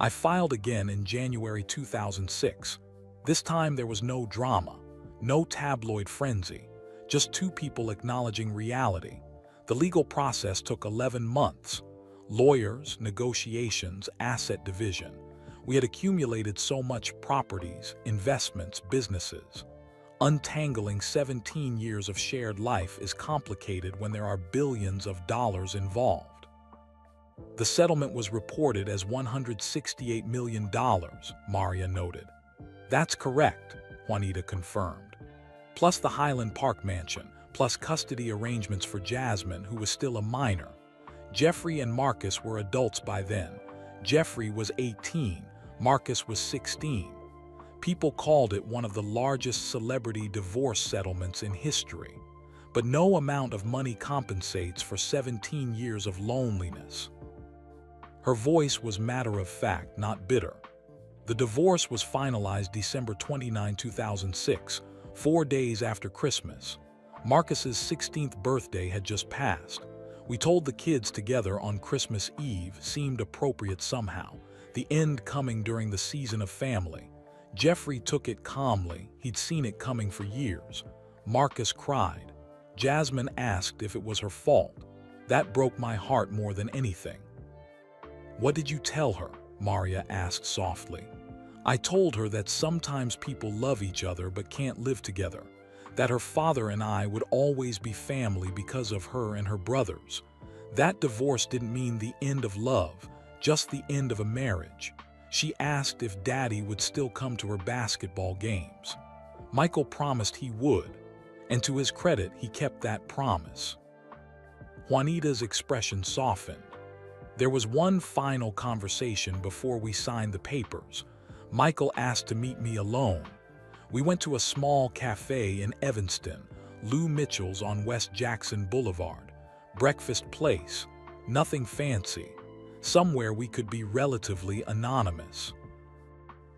I filed again in January 2006. This time there was no drama, no tabloid frenzy, just 2 people acknowledging reality. The legal process took 11 months. Lawyers, negotiations, asset division. We had accumulated so much properties, investments, businesses. Untangling 17 years of shared life is complicated when there are billions of dollars involved. The settlement was reported as $168 million, Maria noted. That's correct, Juanita confirmed. Plus the Highland Park mansion, plus custody arrangements for Jasmine, who was still a minor. Jeffrey and Marcus were adults by then. Jeffrey was 18, Marcus was 16. People called it one of the largest celebrity divorce settlements in history. But no amount of money compensates for 17 years of loneliness. Her voice was matter-of-fact, not bitter. The divorce was finalized December 29, 2006, 4 days after Christmas. Marcus's 16th birthday had just passed. We told the kids together on Christmas Eve seemed appropriate somehow, the end coming during the season of family. Jeffrey took it calmly, he'd seen it coming for years. Marcus cried. Jasmine asked if it was her fault. That broke my heart more than anything. What did you tell her? Maria asked softly. I told her that sometimes people love each other but can't live together. That her father and I would always be family because of her and her brothers. That divorce didn't mean the end of love, just the end of a marriage. She asked if Daddy would still come to her basketball games. Michael promised he would, and to his credit, he kept that promise. Juanita's expression softened. There was one final conversation before we signed the papers. Michael asked to meet me alone. We went to a small cafe in Evanston, Lou Mitchell's on West Jackson Boulevard. Breakfast place, nothing fancy. Somewhere we could be relatively anonymous.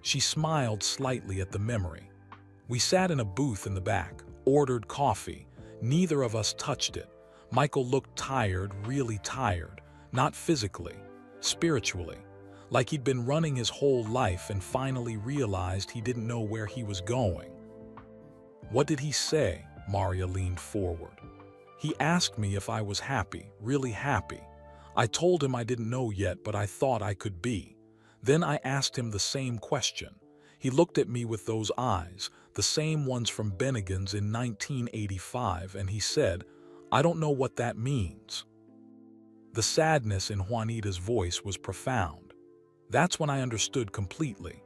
She smiled slightly at the memory. We sat in a booth in the back, ordered coffee. Neither of us touched it. Michael looked tired, really tired, not physically, spiritually, like he'd been running his whole life and finally realized he didn't know where he was going. What did he say? Maria leaned forward. He asked me if I was happy, really happy. I told him I didn't know yet, but I thought I could be. Then I asked him the same question. He looked at me with those eyes, the same ones from Bennigan's in 1985, and he said, I don't know what that means. The sadness in Juanita's voice was profound. That's when I understood completely.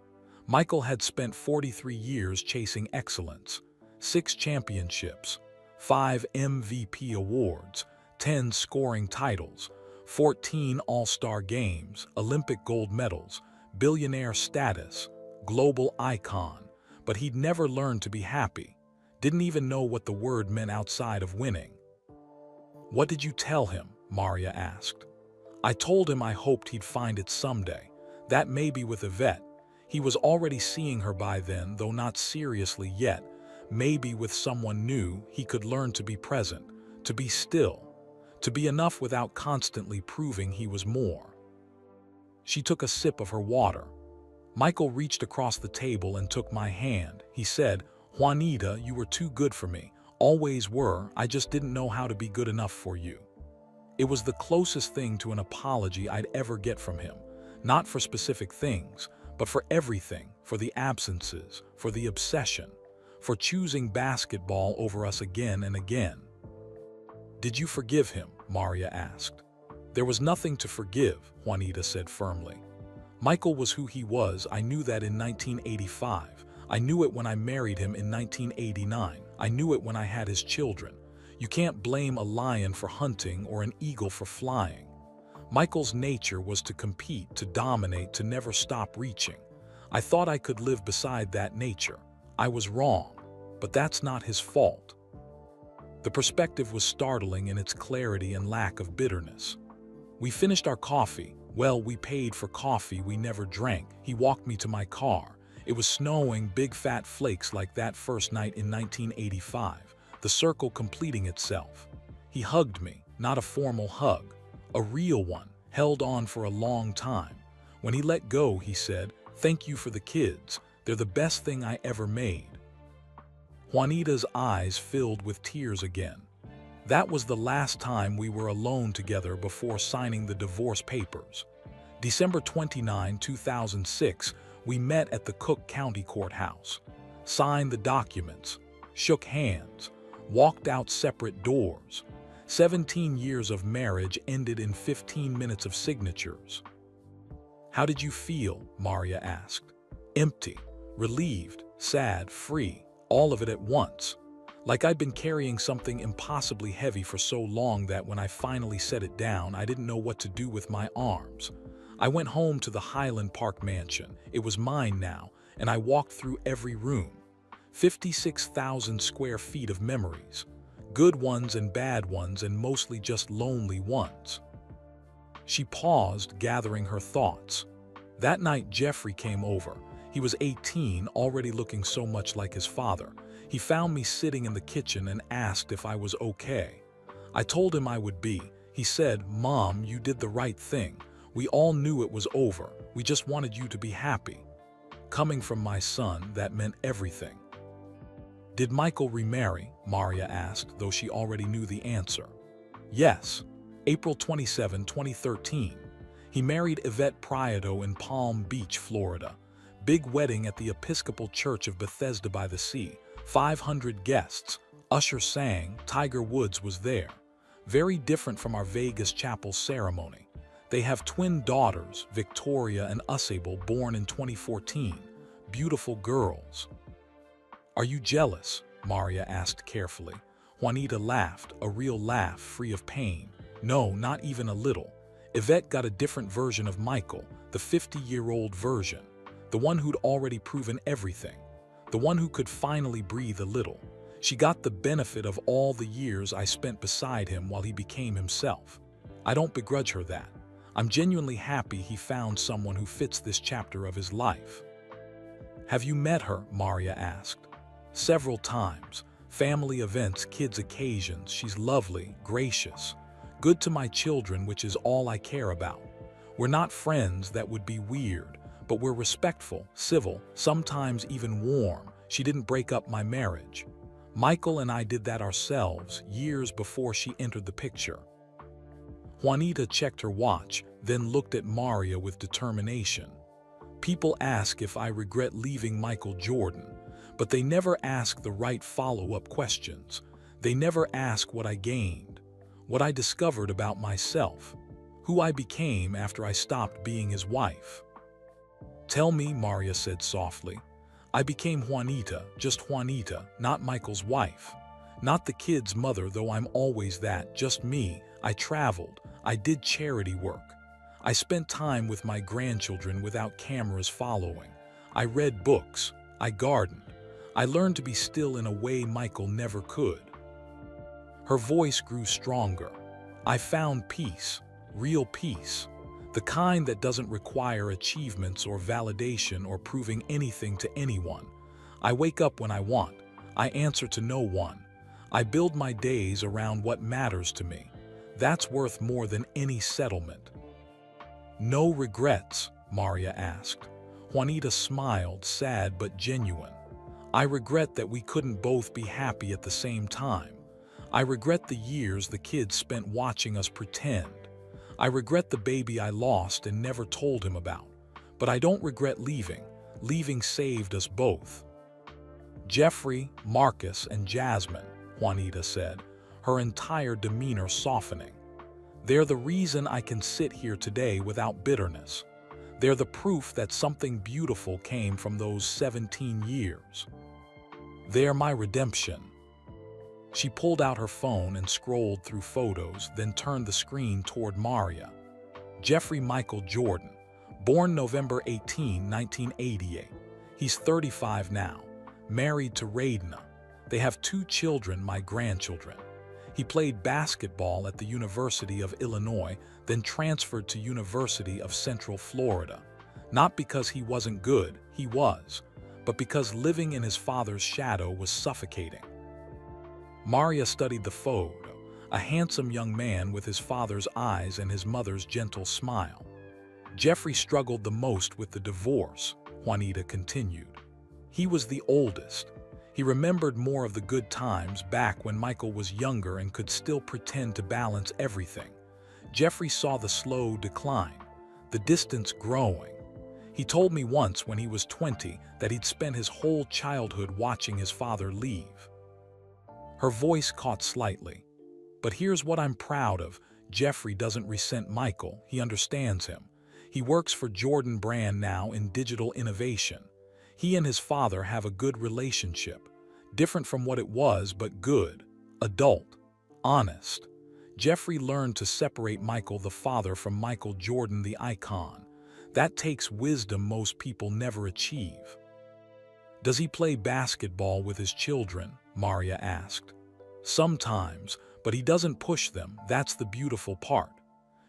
Michael had spent 43 years chasing excellence, 6 championships, 5 MVP awards, 10 scoring titles, 14 All-Star games, Olympic gold medals, billionaire status, global icon, but he'd never learned to be happy, didn't even know what the word meant outside of winning. What did you tell him? Maria asked. I told him I hoped he'd find it someday, that maybe with Yvette. He was already seeing her by then, though not seriously yet. Maybe with someone new, he could learn to be present, to be still, to be enough without constantly proving he was more. She took a sip of her water. Michael reached across the table and took my hand. He said, "Juanita, you were too good for me. Always were, I just didn't know how to be good enough for you." It was the closest thing to an apology I'd ever get from him. Not for specific things, but for everything, for the absences, for the obsession, for choosing basketball over us again and again. "Did you forgive him?" Maria asked. "There was nothing to forgive," Juanita said firmly. "Michael was who he was. I knew that in 1985. I knew it when I married him in 1989. I knew it when I had his children. You can't blame a lion for hunting or an eagle for flying. Michael's nature was to compete, to dominate, to never stop reaching. I thought I could live beside that nature. I was wrong, but that's not his fault." The perspective was startling in its clarity and lack of bitterness. We finished our coffee. Well, we paid for coffee we never drank. He walked me to my car. It was snowing, big fat flakes like that first night in 1985, the circle completing itself. He hugged me, not a formal hug, a real one, held on for a long time. When he let go, he said, "Thank you for the kids. They're the best thing I ever made." Juanita's eyes filled with tears again. That was the last time we were alone together before signing the divorce papers. December 29, 2006, we met at the Cook County Courthouse, signed the documents, shook hands, walked out separate doors. 17 years of marriage ended in 15 minutes of signatures. "How did you feel?" Maria asked. "Empty, relieved, sad, free, all of it at once. Like I'd been carrying something impossibly heavy for so long that when I finally set it down, I didn't know what to do with my arms. I went home to the Highland Park mansion. It was mine now, and I walked through every room. 56,000 square feet of memories. Good ones and bad ones, and mostly just lonely ones." She paused, gathering her thoughts. "That night Jeffrey came over. He was 18, already looking so much like his father. He found me sitting in the kitchen and asked if I was okay. I told him I would be. He said, 'Mom, you did the right thing. We all knew it was over. We just wanted you to be happy.' Coming from my son, that meant everything." "Did Michael remarry?" Maria asked, though she already knew the answer. "Yes. April 27, 2013. He married Yvette Prieto in Palm Beach, Florida. Big wedding at the Episcopal Church of Bethesda by the Sea. 500 guests. Usher sang. Tiger Woods was there. Very different from our Vegas chapel ceremony. They have twin daughters, Victoria and Usable, born in 2014. Beautiful girls." "Are you jealous?" Maria asked carefully. Juanita laughed, a real laugh, free of pain. "No, not even a little. Yvette got a different version of Michael, the 50-year-old version. The one who'd already proven everything. The one who could finally breathe a little. She got the benefit of all the years I spent beside him while he became himself. I don't begrudge her that. I'm genuinely happy he found someone who fits this chapter of his life." "Have you met her?" Maria asked. "Several times. Family events, kids' occasions. She's lovely, gracious. Good to my children, which is all I care about. We're not friends, that would be weird. But we're respectful, civil, sometimes even warm. She didn't break up my marriage. Michael and I did that ourselves, years before she entered the picture." Juanita checked her watch, then looked at Maria with determination. "People ask if I regret leaving Michael Jordan, but they never ask the right follow-up questions. They never ask what I gained, what I discovered about myself, who I became after I stopped being his wife." "Tell me," Maria said softly. "I became Juanita, just Juanita, not Michael's wife. Not the kid's mother, though I'm always that, just me. I traveled. I did charity work. I spent time with my grandchildren without cameras following. I read books. I gardened. I learned to be still in a way Michael never could." Her voice grew stronger. "I found peace, real peace. The kind that doesn't require achievements or validation or proving anything to anyone. I wake up when I want. I answer to no one. I build my days around what matters to me. That's worth more than any settlement." "No regrets?" Maria asked. Juanita smiled, sad but genuine. I regret that we couldn't both be happy at the same time. I regret the years the kids spent watching us pretend. I regret the baby I lost and never told him about. But I don't regret leaving. Leaving saved us both. Jeffrey, Marcus, and Jasmine, Juanita said, her entire demeanor softening. They're the reason I can sit here today without bitterness. They're the proof that something beautiful came from those 17 years. They're my redemption. She pulled out her phone and scrolled through photos, then turned the screen toward Maria. Jeffrey Michael Jordan, born November 18, 1988. He's 35 now, married to Radna. They have 2 children, my grandchildren. He played basketball at the University of Illinois, then transferred to University of Central Florida. Not because he wasn't good, he was, but because living in his father's shadow was suffocating. Maria studied the photo, a handsome young man with his father's eyes and his mother's gentle smile. Jeffrey struggled the most with the divorce, Juanita continued. He was the oldest. He remembered more of the good times back when Michael was younger and could still pretend to balance everything. Jeffrey saw the slow decline, the distance growing. He told me once when he was 20 that he'd spent his whole childhood watching his father leave. Her voice caught slightly. But here's what I'm proud of. Jeffrey doesn't resent Michael, he understands him. He works for Jordan Brand now in digital innovation. He and his father have a good relationship, different from what it was, but good, adult, honest. Jeffrey learned to separate Michael the father from Michael Jordan the icon. That takes wisdom most people never achieve. Does he play basketball with his children? Maria asked. Sometimes, but he doesn't push them. That's the beautiful part.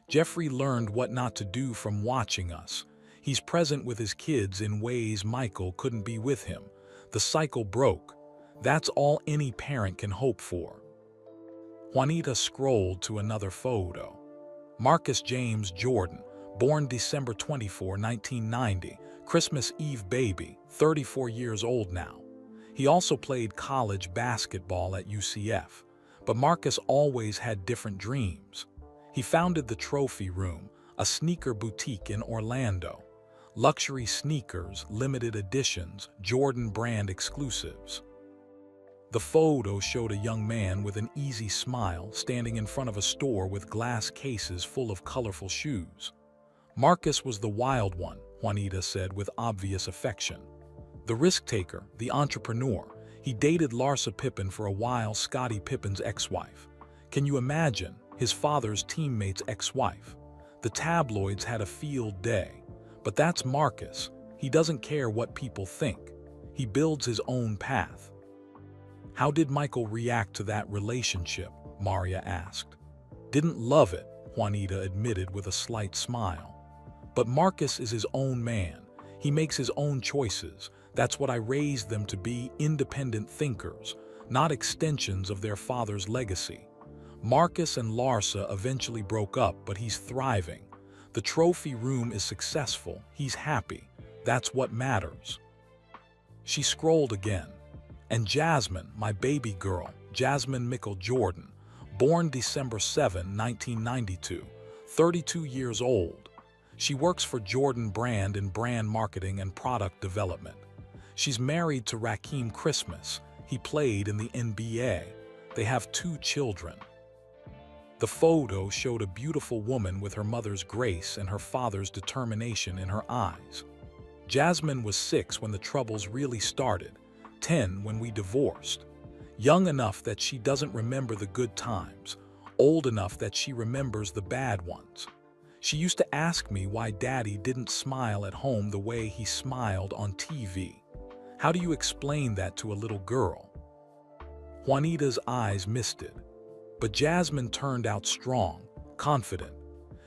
Jeffrey learned what not to do from watching us. He's present with his kids in ways Michael couldn't be with him. The cycle broke. That's all any parent can hope for. Juanita scrolled to another photo. Marcus James Jordan, born December 24, 1990, Christmas Eve baby, 34 years old now. He also played college basketball at UCF, but Marcus always had different dreams. He founded the Trophy Room, a sneaker boutique in Orlando. Luxury sneakers, limited editions, Jordan Brand exclusives. The photo showed a young man with an easy smile standing in front of a store with glass cases full of colorful shoes. Marcus was the wild one, Juanita said with obvious affection. The risk taker, the entrepreneur. He dated Larsa Pippen for a while, Scottie Pippen's ex-wife. Can you imagine? His father's teammate's ex-wife. The tabloids had a field day. But that's Marcus. He doesn't care what people think. He builds his own path. How did Michael react to that relationship? Maria asked. Didn't love it, Juanita admitted with a slight smile. But Marcus is his own man. He makes his own choices. That's what I raised them to be, independent thinkers, not extensions of their father's legacy. Marcus and Larsa eventually broke up, but he's thriving. The Trophy Room is successful. He's happy. That's what matters. She scrolled again. And Jasmine, my baby girl, Jasmine Michael Jordan, born December 7, 1992, 32 years old. She works for Jordan Brand in brand marketing and product development. She's married to Raheem Christmas. He played in the NBA. They have 2 children. The photo showed a beautiful woman with her mother's grace and her father's determination in her eyes. Jasmine was 6 when the troubles really started, 10 when we divorced. Young enough that she doesn't remember the good times, old enough that she remembers the bad ones. She used to ask me why Daddy didn't smile at home the way he smiled on TV. How do you explain that to a little girl? Juanita's eyes misted. But Jasmine turned out strong, confident.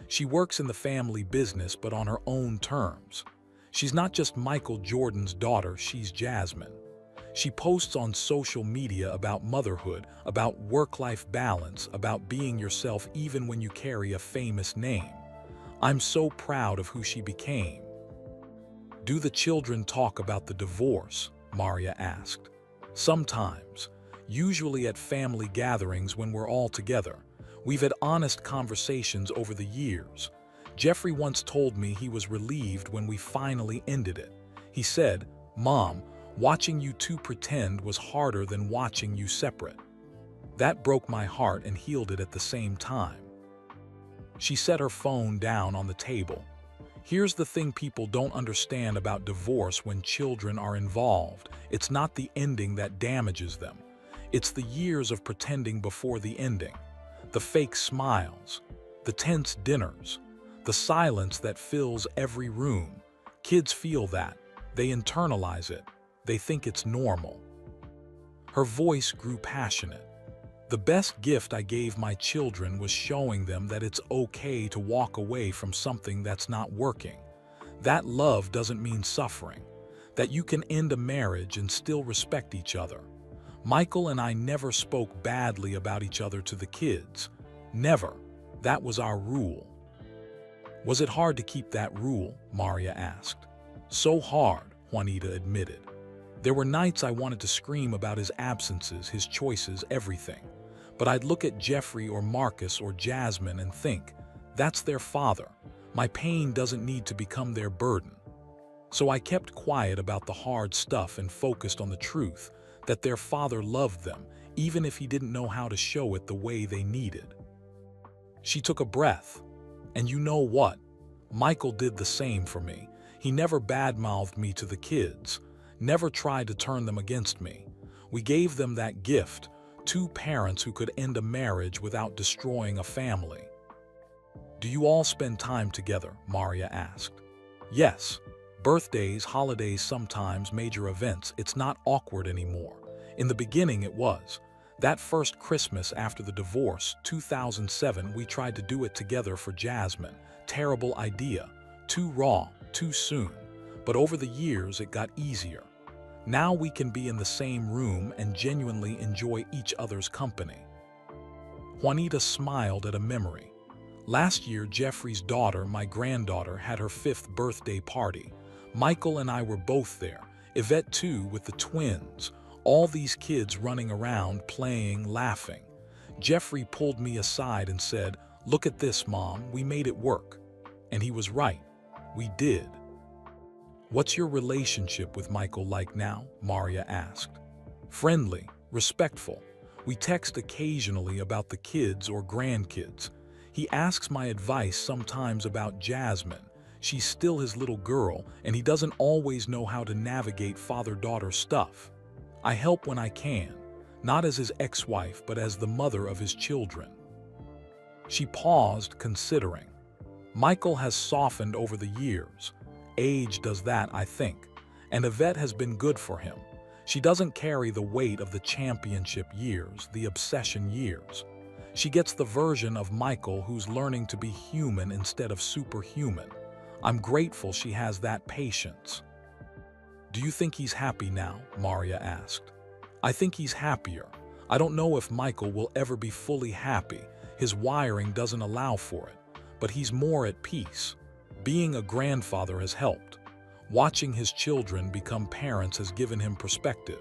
She works in the family business, but on her own terms. She's not just Michael Jordan's daughter, she's Jasmine. She posts on social media about motherhood, about work-life balance, about being yourself even when you carry a famous name. I'm so proud of who she became. Do the children talk about the divorce? Maria asked. Sometimes, usually at family gatherings when we're all together. We've had honest conversations over the years. Jeffrey once told me he was relieved when we finally ended it. He said, "Mom, watching you two pretend was harder than watching you separate." That broke my heart and healed it at the same time. She set her phone down on the table. Here's the thing people don't understand about divorce when children are involved. It's not the ending that damages them. It's the years of pretending before the ending. The fake smiles, the tense dinners, the silence that fills every room. Kids feel that. They internalize it. They think it's normal. Her voice grew passionate. The best gift I gave my children was showing them that it's okay to walk away from something that's not working. That love doesn't mean suffering. That you can end a marriage and still respect each other. Michael and I never spoke badly about each other to the kids. Never. That was our rule. Was it hard to keep that rule? Maria asked. So hard, Juanita admitted. There were nights I wanted to scream about his absences, his choices, everything. But I'd look at Jeffrey or Marcus or Jasmine and think, that's their father. My pain doesn't need to become their burden. So I kept quiet about the hard stuff and focused on the truth, that their father loved them, even if he didn't know how to show it the way they needed. She took a breath. And you know what? Michael did the same for me. He never badmouthed me to the kids, never tried to turn them against me. We gave them that gift, two parents who could end a marriage without destroying a family. Do you all spend time together? Maria asked. Yes. Birthdays, holidays, sometimes major events. It's not awkward anymore. In the beginning it was. That first Christmas after the divorce, 2007, we tried to do it together for Jasmine. Terrible idea. Too raw, too soon. But over the years it got easier. Now we can be in the same room and genuinely enjoy each other's company. Juanita smiled at a memory. Last year, Jeffrey's daughter, my granddaughter, had her 5th birthday party. Michael and I were both there. Yvette too, with the twins. All these kids running around, playing, laughing. Jeffrey pulled me aside and said, "Look at this, Mom, we made it work." And he was right. We did. What's your relationship with Michael like now? Maria asked. Friendly, respectful. We text occasionally about the kids or grandkids. He asks my advice sometimes about Jasmine. She's still his little girl, and he doesn't always know how to navigate father-daughter stuff. I help when I can, not as his ex-wife, but as the mother of his children. She paused, considering. Michael has softened over the years. Age does that, I think. And Yvette has been good for him. She doesn't carry the weight of the championship years, the obsession years. She gets the version of Michael who's learning to be human instead of superhuman. I'm grateful she has that patience. Do you think he's happy now? Maria asked. I think he's happier. I don't know if Michael will ever be fully happy. His wiring doesn't allow for it. But he's more at peace. Being a grandfather has helped. Watching his children become parents has given him perspective.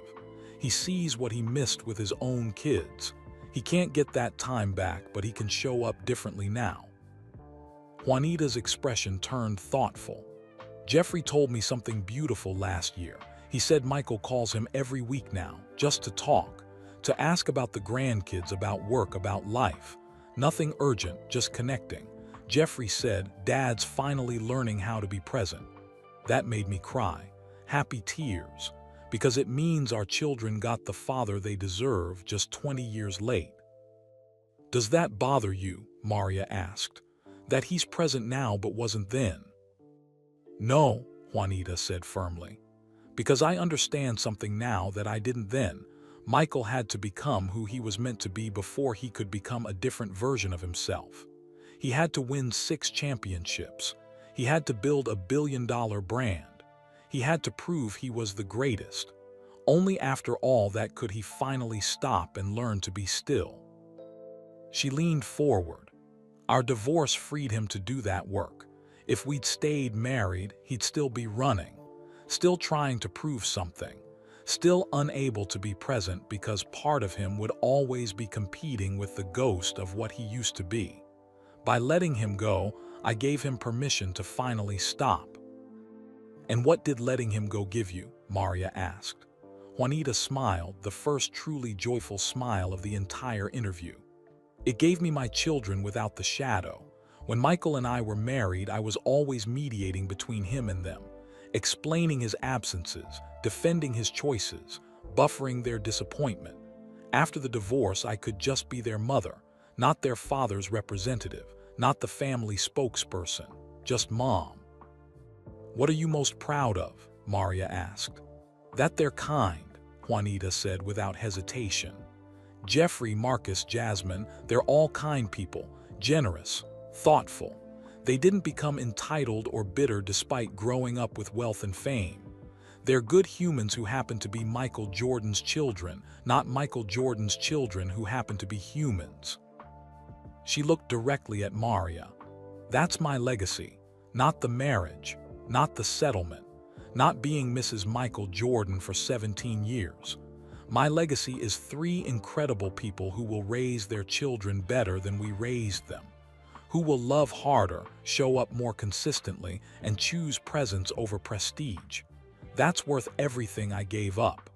He sees what he missed with his own kids. He can't get that time back, but he can show up differently now. Juanita's expression turned thoughtful. Jeffrey told me something beautiful last year. He said Michael calls him every week now, just to talk, to ask about the grandkids, about work, about life. Nothing urgent, just connecting. Jeffrey said, Dad's finally learning how to be present. That made me cry, happy tears, because it means our children got the father they deserve just 20 years late. Does that bother you? Maria asked. That he's present now but wasn't then? No, Juanita said firmly. Because I understand something now that I didn't then. Michael had to become who he was meant to be before he could become a different version of himself. He had to win 6 championships. He had to build a billion-dollar brand. He had to prove he was the greatest. Only after all that could he finally stop and learn to be still. She leaned forward. Our divorce freed him to do that work. If we'd stayed married, he'd still be running. still trying to prove something, still unable to be present because part of him would always be competing with the ghost of what he used to be. By letting him go, I gave him permission to finally stop. "And what did letting him go give you?" Maria asked. Juanita smiled, the first truly joyful smile of the entire interview. "It gave me my children without the shadow. When Michael and I were married, I was always mediating between him and them, explaining his absences, defending his choices, buffering their disappointment. After the divorce, I could just be their mother, not their father's representative, not the family spokesperson, just mom." "What are you most proud of?" Maria asked. "That they're kind," Juanita said without hesitation. "Jeffrey, Marcus, Jasmine, they're all kind people, generous, thoughtful. They didn't become entitled or bitter despite growing up with wealth and fame. They're good humans who happen to be Michael Jordan's children, not Michael Jordan's children who happen to be humans." She looked directly at Maria. "That's my legacy, not the marriage, not the settlement, not being Mrs. Michael Jordan for 17 years. My legacy is 3 incredible people who will raise their children better than we raised them, who will love harder, show up more consistently, and choose presence over prestige. That's worth everything I gave up."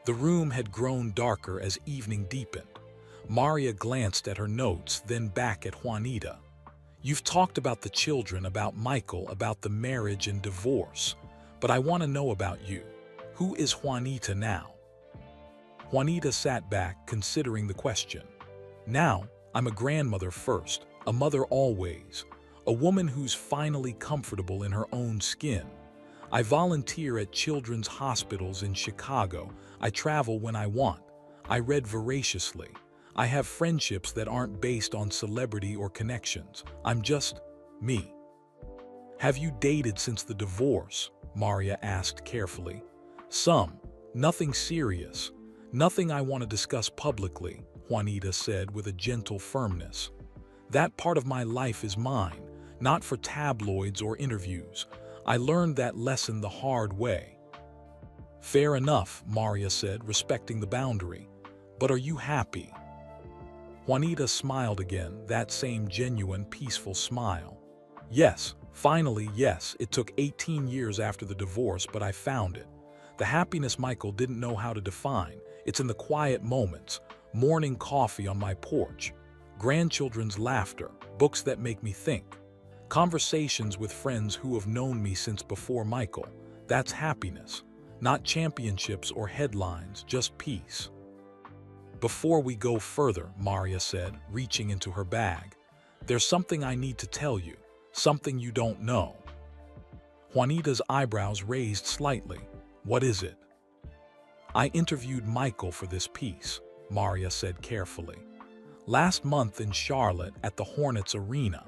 The room had grown darker as evening deepened. Maria glanced at her notes, then back at Juanita. "You've talked about the children, about Michael, about the marriage and divorce. But I want to know about you. Who is Juanita now?" Juanita sat back, considering the question. "Now, I'm a grandmother first, a mother always, a woman who's finally comfortable in her own skin. I volunteer at children's hospitals in Chicago. I travel when I want. I read voraciously. I have friendships that aren't based on celebrity or connections. I'm just me." "Have you dated since the divorce?" Maria asked carefully. "Some. Nothing serious. Nothing I want to discuss publicly," Juanita said with a gentle firmness. "That part of my life is mine, not for tabloids or interviews. I learned that lesson the hard way." "Fair enough," Maria said, respecting the boundary. "But are you happy?" Juanita smiled again, that same genuine, peaceful smile. "Yes, finally, yes. It took 18 years after the divorce, but I found it. The happiness Michael didn't know how to define. It's in the quiet moments, morning coffee on my porch, grandchildren's laughter, books that make me think, conversations with friends who have known me since before Michael. That's happiness. Not championships or headlines, just peace." "Before we go further," Maria said, reaching into her bag, "there's something I need to tell you, something you don't know." Juanita's eyebrows raised slightly. "What is it?" "I interviewed Michael for this piece," Maria said carefully. "Last month in Charlotte at the Hornets Arena.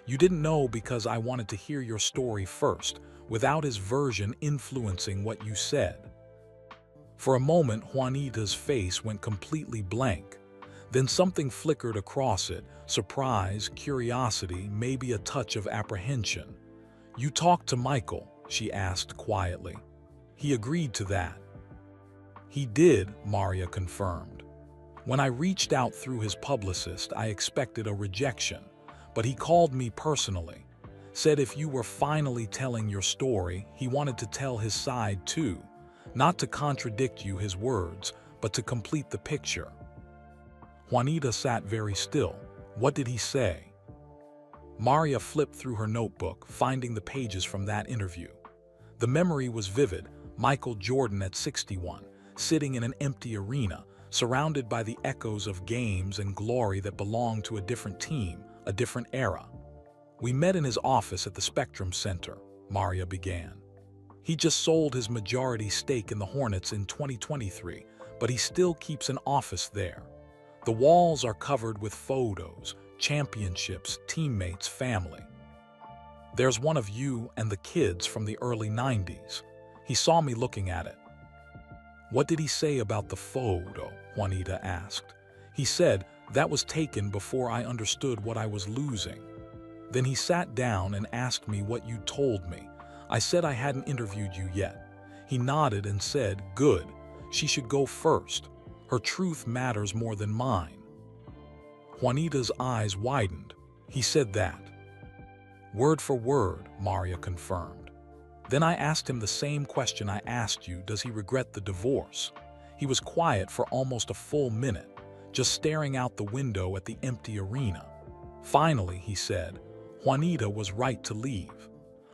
You didn't know because I wanted to hear your story first, without his version influencing what you said." For a moment, Juanita's face went completely blank. Then something flickered across it, surprise, curiosity, maybe a touch of apprehension. "You talked to Michael?" she asked quietly. "He agreed to that?" "He did," Maria confirmed. "When I reached out through his publicist, I expected a rejection, but he called me personally. Said if you were finally telling your story, he wanted to tell his side too. Not to contradict you, his words, but to complete the picture." Juanita sat very still. "What did he say?" Maria flipped through her notebook, finding the pages from that interview. The memory was vivid. Michael Jordan at 61, sitting in an empty arena, surrounded by the echoes of games and glory that belonged to a different team, a different era. "We met in his office at the Spectrum Center," Maria began. "He just sold his majority stake in the Hornets in 2023, but he still keeps an office there. The walls are covered with photos, championships, teammates, family. There's one of you and the kids from the early 90s. He saw me looking at it." "What did he say about the photo?" Juanita asked. "He said that was taken before I understood what I was losing. Then he sat down and asked me what you told me. I said I hadn't interviewed you yet. He nodded and said, "Good. She should go first. Her truth matters more than mine." Juanita's eyes widened. "He said that?" "Word for word," Maria confirmed. Then I asked him the same question I asked you: does he regret the divorce? He was quiet for almost a full minute, just staring out the window at the empty arena. Finally, he said, "Juanita was right to leave.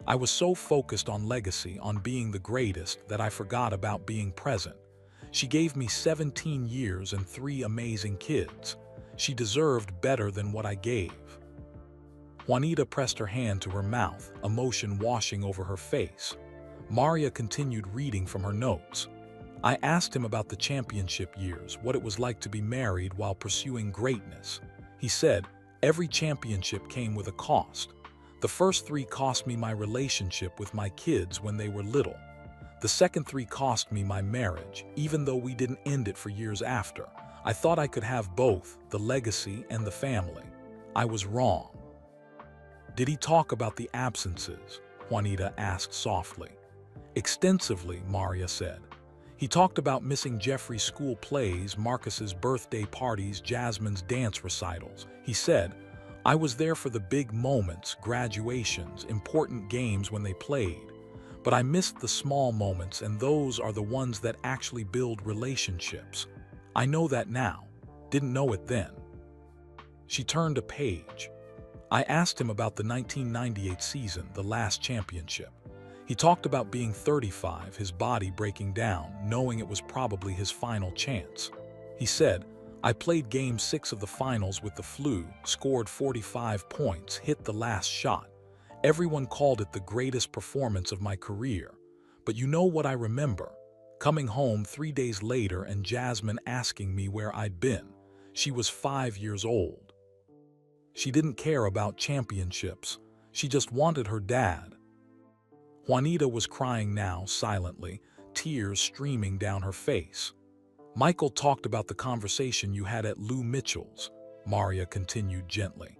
I was so focused on legacy, on being the greatest, that I forgot about being present. She gave me 17 years and 3 amazing kids. She deserved better than what I gave." Juanita pressed her hand to her mouth, emotion washing over her face. Maria continued reading from her notes. I asked him about the championship years, what it was like to be married while pursuing greatness. He said, "Every championship came with a cost. The first 3 cost me my relationship with my kids when they were little. The second 3 cost me my marriage, even though we didn't end it for years after. I thought I could have both, the legacy and the family. I was wrong." "Did he talk about the absences?" Juanita asked softly. "Extensively," Maria said. "He talked about missing Jeffrey's school plays, Marcus's birthday parties, Jasmine's dance recitals. He said, 'I was there for the big moments, graduations, important games when they played. But I missed the small moments, and those are the ones that actually build relationships. I know that now. Didn't know it then.'" She turned a page. I asked him about the 1998 season, the last championship. He talked about being 35, his body breaking down, knowing it was probably his final chance. He said, "I played Game 6 of the finals with the flu, scored 45 points, hit the last shot. Everyone called it the greatest performance of my career. But you know what I remember? Coming home 3 days later and Jasmine asking me where I'd been. She was 5 years old. She didn't care about championships. She just wanted her dad." Juanita was crying now, silently, tears streaming down her face. "Michael talked about the conversation you had at Lou Mitchell's," Maria continued gently.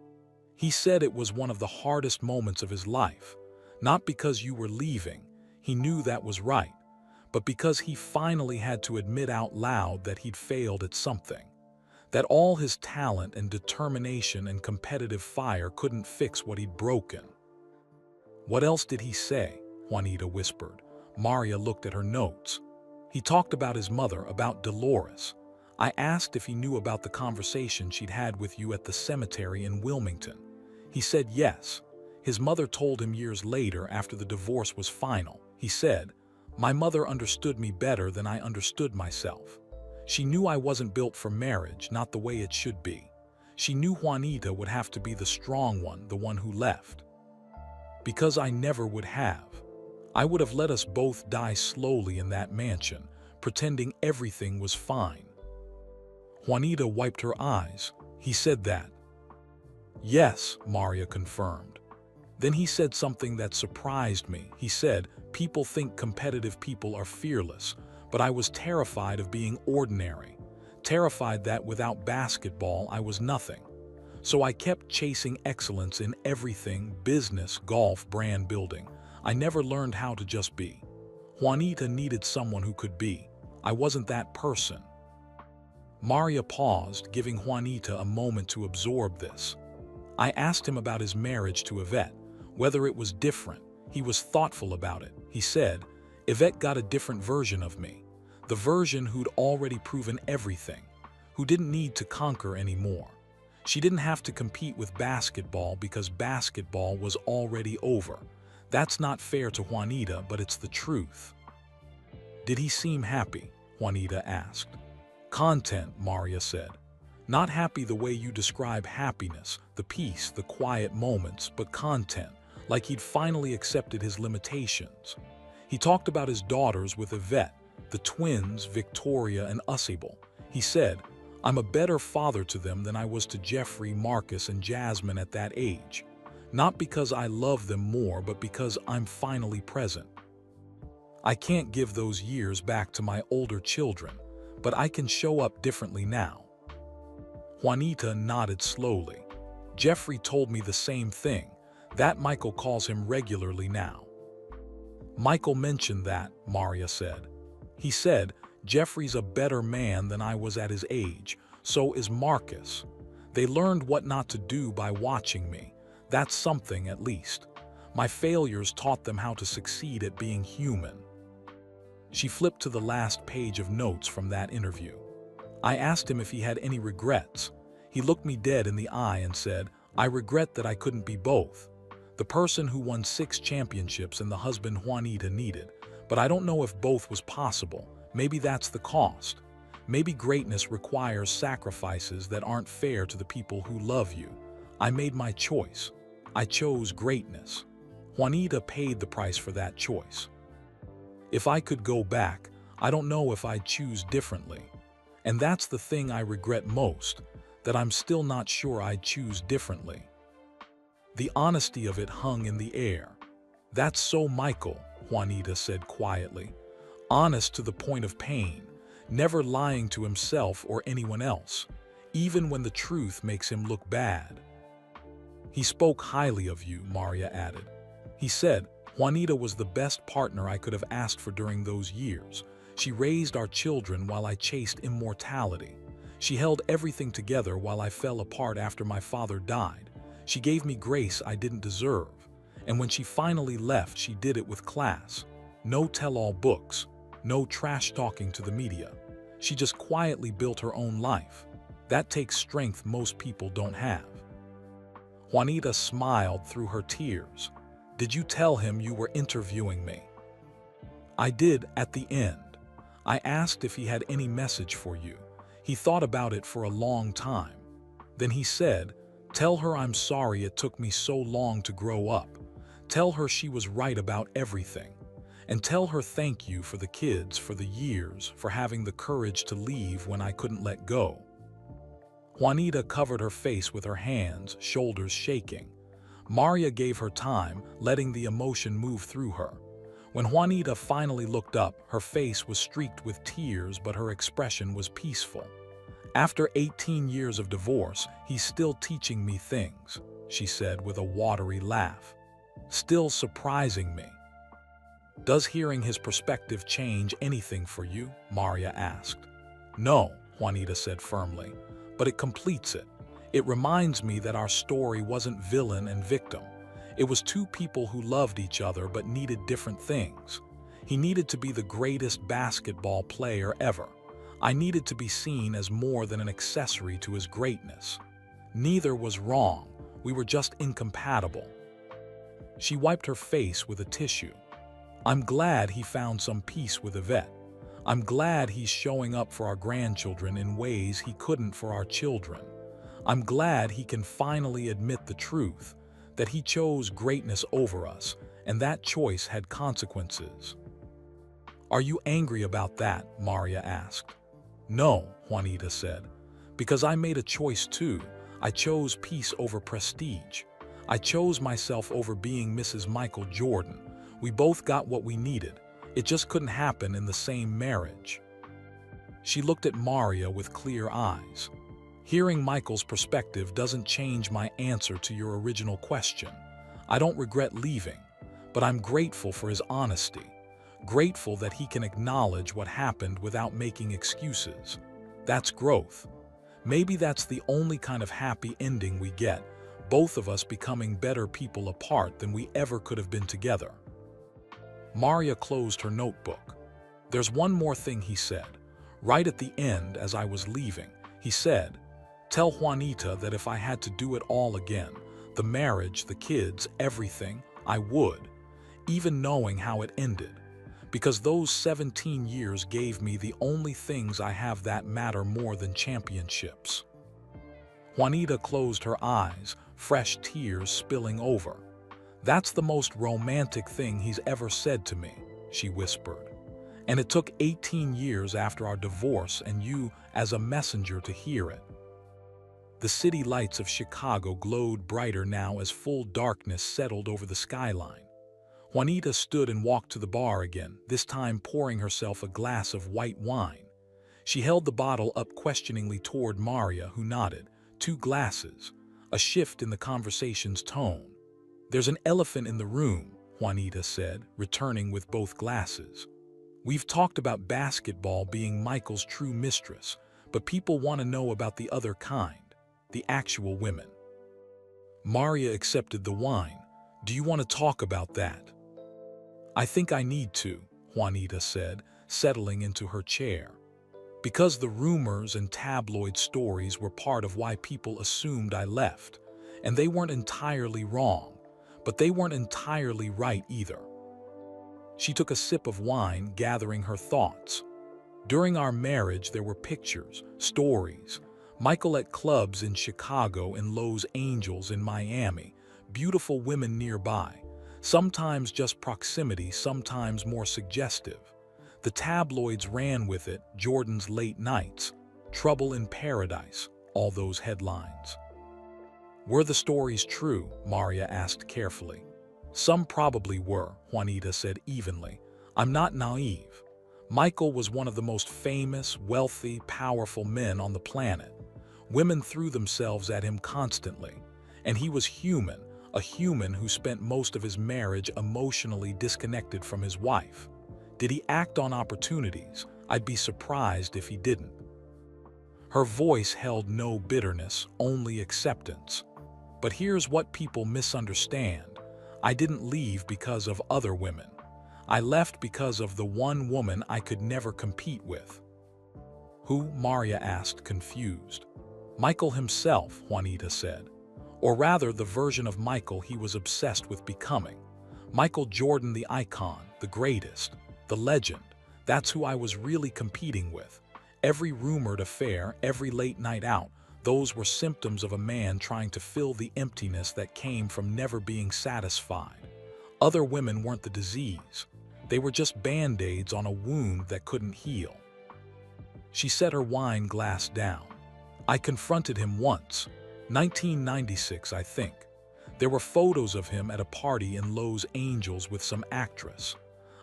"He said it was one of the hardest moments of his life, not because you were leaving, he knew that was right, but because he finally had to admit out loud that he'd failed at something, that all his talent and determination and competitive fire couldn't fix what he'd broken." "What else did he say?" Juanita whispered. Maria looked at her notes. "He talked about his mother, about Dolores. I asked if he knew about the conversation she'd had with you at the cemetery in Wilmington. He said yes. His mother told him years later, after the divorce was final. He said, 'My mother understood me better than I understood myself. She knew I wasn't built for marriage, not the way it should be. She knew Juanita would have to be the strong one, the one who left. Because I never would have. I would have let us both die slowly in that mansion, pretending everything was fine.'" Juanita wiped her eyes. "He said that?" "Yes," Maria confirmed. Then he said something that surprised me. He said, "People think competitive people are fearless, but I was terrified of being ordinary, terrified that without basketball I was nothing. So I kept chasing excellence in everything: business, golf, brand building. I never learned how to just be. Juanita needed someone who could be. I wasn't that person." Maria paused, giving Juanita a moment to absorb this. I asked him about his marriage to Yvette, whether it was different. He was thoughtful about it. He said, "Yvette got a different version of me, the version who'd already proven everything, who didn't need to conquer anymore. She didn't have to compete with basketball because basketball was already over. That's not fair to Juanita, but it's the truth." "Did he seem happy?" Juanita asked. "Content," Maria said. "Not happy the way you describe happiness, the peace, the quiet moments, but content, like he'd finally accepted his limitations. He talked about his daughters with Yvette, the twins, Victoria and Usable. He said, 'I'm a better father to them than I was to Jeffrey, Marcus and Jasmine at that age. Not because I love them more, but because I'm finally present. I can't give those years back to my older children, but I can show up differently now.'" Juanita nodded slowly. "Jeffrey told me the same thing, that Michael calls him regularly now." Michael mentioned that, Maria said. He said, Jeffrey's a better man than I was at his age, so is Marcus. They learned what not to do by watching me. That's something, at least. My failures taught them how to succeed at being human. She flipped to the last page of notes from that interview. I asked him if he had any regrets. He looked me dead in the eye and said, I regret that I couldn't be both. The person who won 6 championships and the husband Juanita needed. But I don't know if both was possible. Maybe that's the cost. Maybe greatness requires sacrifices that aren't fair to the people who love you. I made my choice. I chose greatness. Juanita paid the price for that choice. If I could go back, I don't know if I'd choose differently. And that's the thing I regret most, that I'm still not sure I'd choose differently. The honesty of it hung in the air. That's so Michael, Juanita said quietly. Honest to the point of pain, never lying to himself or anyone else, even when the truth makes him look bad. He spoke highly of you, Maria added. He said, Juanita was the best partner I could have asked for during those years. She raised our children while I chased immortality. She held everything together while I fell apart after my father died. She gave me grace I didn't deserve. And when she finally left, she did it with class. No tell-all books, no trash talking to the media. She just quietly built her own life. That takes strength most people don't have. Juanita smiled through her tears. Did you tell him you were interviewing me? I did at the end. I asked if he had any message for you. He thought about it for a long time. Then he said, tell her I'm sorry it took me so long to grow up. Tell her she was right about everything. And tell her thank you for the kids, for the years, for having the courage to leave when I couldn't let go. Juanita covered her face with her hands, shoulders shaking. Maria gave her time, letting the emotion move through her. When Juanita finally looked up, her face was streaked with tears, but her expression was peaceful. After 18 years of divorce, he's still teaching me things, she said with a watery laugh. Still surprising me. Does hearing his perspective change anything for you? Maria asked. No, Juanita said firmly, but it completes it. It reminds me that our story wasn't villain and victim. It was 2 people who loved each other but needed different things. He needed to be the greatest basketball player ever. I needed to be seen as more than an accessory to his greatness. Neither was wrong. We were just incompatible. She wiped her face with a tissue. I'm glad he found some peace with Yvette. I'm glad he's showing up for our grandchildren in ways he couldn't for our children. I'm glad he can finally admit the truth, that he chose greatness over us, and that choice had consequences. Are you angry about that? Maria asked. No, Juanita said, because I made a choice too. I chose peace over prestige. I chose myself over being Mrs. Michael Jordan. We both got what we needed. It just couldn't happen in the same marriage. She looked at Maria with clear eyes. Hearing Michael's perspective doesn't change my answer to your original question. I don't regret leaving, but I'm grateful for his honesty. Grateful that he can acknowledge what happened without making excuses. That's growth. Maybe that's the only kind of happy ending we get, both of us becoming better people apart than we ever could have been together. Maria closed her notebook. There's one more thing he said. Right at the end, as I was leaving, he said, tell Juanita that if I had to do it all again, the marriage, the kids, everything, I would, even knowing how it ended. Because those 17 years gave me the only things I have that matter more than championships. Juanita closed her eyes, fresh tears spilling over. That's the most romantic thing he's ever said to me, she whispered. And it took 18 years after our divorce and you as a messenger to hear it. The city lights of Chicago glowed brighter now as full darkness settled over the skyline. Juanita stood and walked to the bar again, this time pouring herself a glass of white wine. She held the bottle up questioningly toward Maria, who nodded. 2 glasses, a shift in the conversation's tone. There's an elephant in the room, Juanita said, returning with both glasses. We've talked about basketball being Michael's true mistress, but people want to know about the other kind, the actual women. Maria accepted the wine. Do you want to talk about that? I think I need to, Juanita said, settling into her chair. Because the rumors and tabloid stories were part of why people assumed I left, and they weren't entirely wrong, but they weren't entirely right either. She took a sip of wine, gathering her thoughts. During our marriage, there were pictures, stories. Michael at clubs in Chicago and Los Angeles in Miami, beautiful women nearby, sometimes just proximity, sometimes more suggestive. The tabloids ran with it, Jordan's late nights, trouble in paradise, all those headlines. Were the stories true? Maria asked carefully. Some probably were, Juanita said evenly. I'm not naive. Michael was one of the most famous, wealthy, powerful men on the planet. Women threw themselves at him constantly. And he was human, a human who spent most of his marriage emotionally disconnected from his wife. Did he act on opportunities? I'd be surprised if he didn't. Her voice held no bitterness, only acceptance. But here's what people misunderstand. I didn't leave because of other women. I left because of the one woman I could never compete with. Who? Maria asked, confused. Michael himself, Juanita said. Or rather, the version of Michael he was obsessed with becoming. Michael Jordan, the icon, the greatest, the legend. That's who I was really competing with. Every rumored affair, every late night out, those were symptoms of a man trying to fill the emptiness that came from never being satisfied. Other women weren't the disease. They were just band-aids on a wound that couldn't heal. She set her wine glass down. I confronted him once. 1996, I think. There were photos of him at a party in Los Angeles with some actress.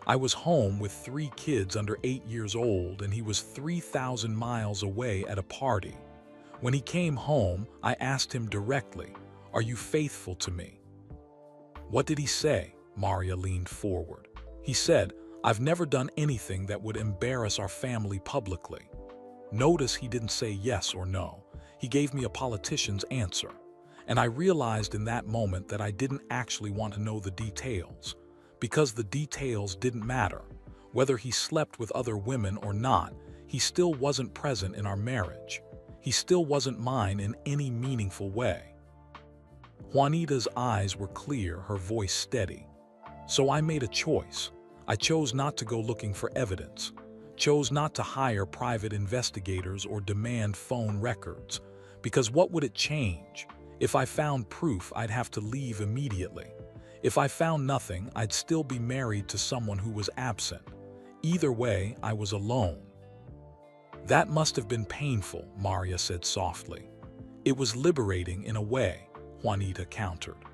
I was home with 3 kids under 8 years old, and he was 3,000 miles away at a party. When he came home, I asked him directly, "Are you faithful to me?" What did he say? Maria leaned forward. He said, "I've never done anything that would embarrass our family publicly." Notice he didn't say yes or no. He gave me a politician's answer. And I realized in that moment that I didn't actually want to know the details. Because the details didn't matter. Whether he slept with other women or not, he still wasn't present in our marriage. He still wasn't mine in any meaningful way. Juanita's eyes were clear, her voice steady. So I made a choice. I chose not to go looking for evidence. Chose not to hire private investigators or demand phone records. Because what would it change? If I found proof, I'd have to leave immediately. If I found nothing, I'd still be married to someone who was absent. Either way, I was alone. That must have been painful, Maria said softly. It was liberating in a way, Juanita countered.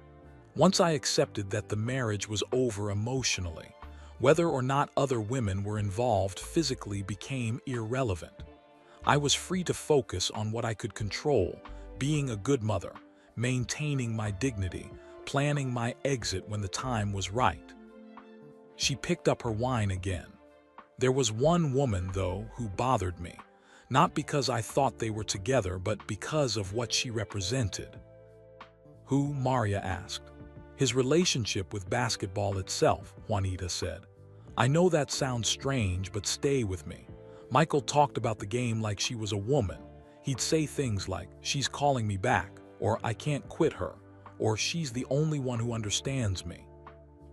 Once I accepted that the marriage was over emotionally, whether or not other women were involved physically became irrelevant. I was free to focus on what I could control, being a good mother, maintaining my dignity, planning my exit when the time was right. She picked up her wine again. There was one woman, though, who bothered me, not because I thought they were together, but because of what she represented. Who? Maria asked. His relationship with basketball itself, Juanita said. I know that sounds strange, but stay with me. Michael talked about the game like she was a woman. He'd say things like, "She's calling me back," or "I can't quit her," or "She's the only one who understands me."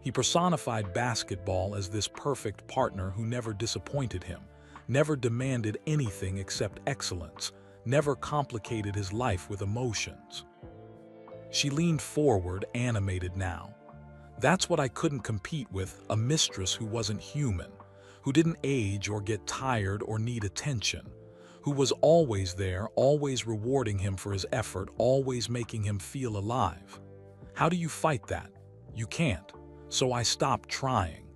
He personified basketball as this perfect partner who never disappointed him, never demanded anything except excellence, never complicated his life with emotions. She leaned forward, animated now. That's what I couldn't compete with, a mistress who wasn't human, who didn't age or get tired or need attention, who was always there, always rewarding him for his effort, always making him feel alive. How do you fight that? You can't. So I stopped trying.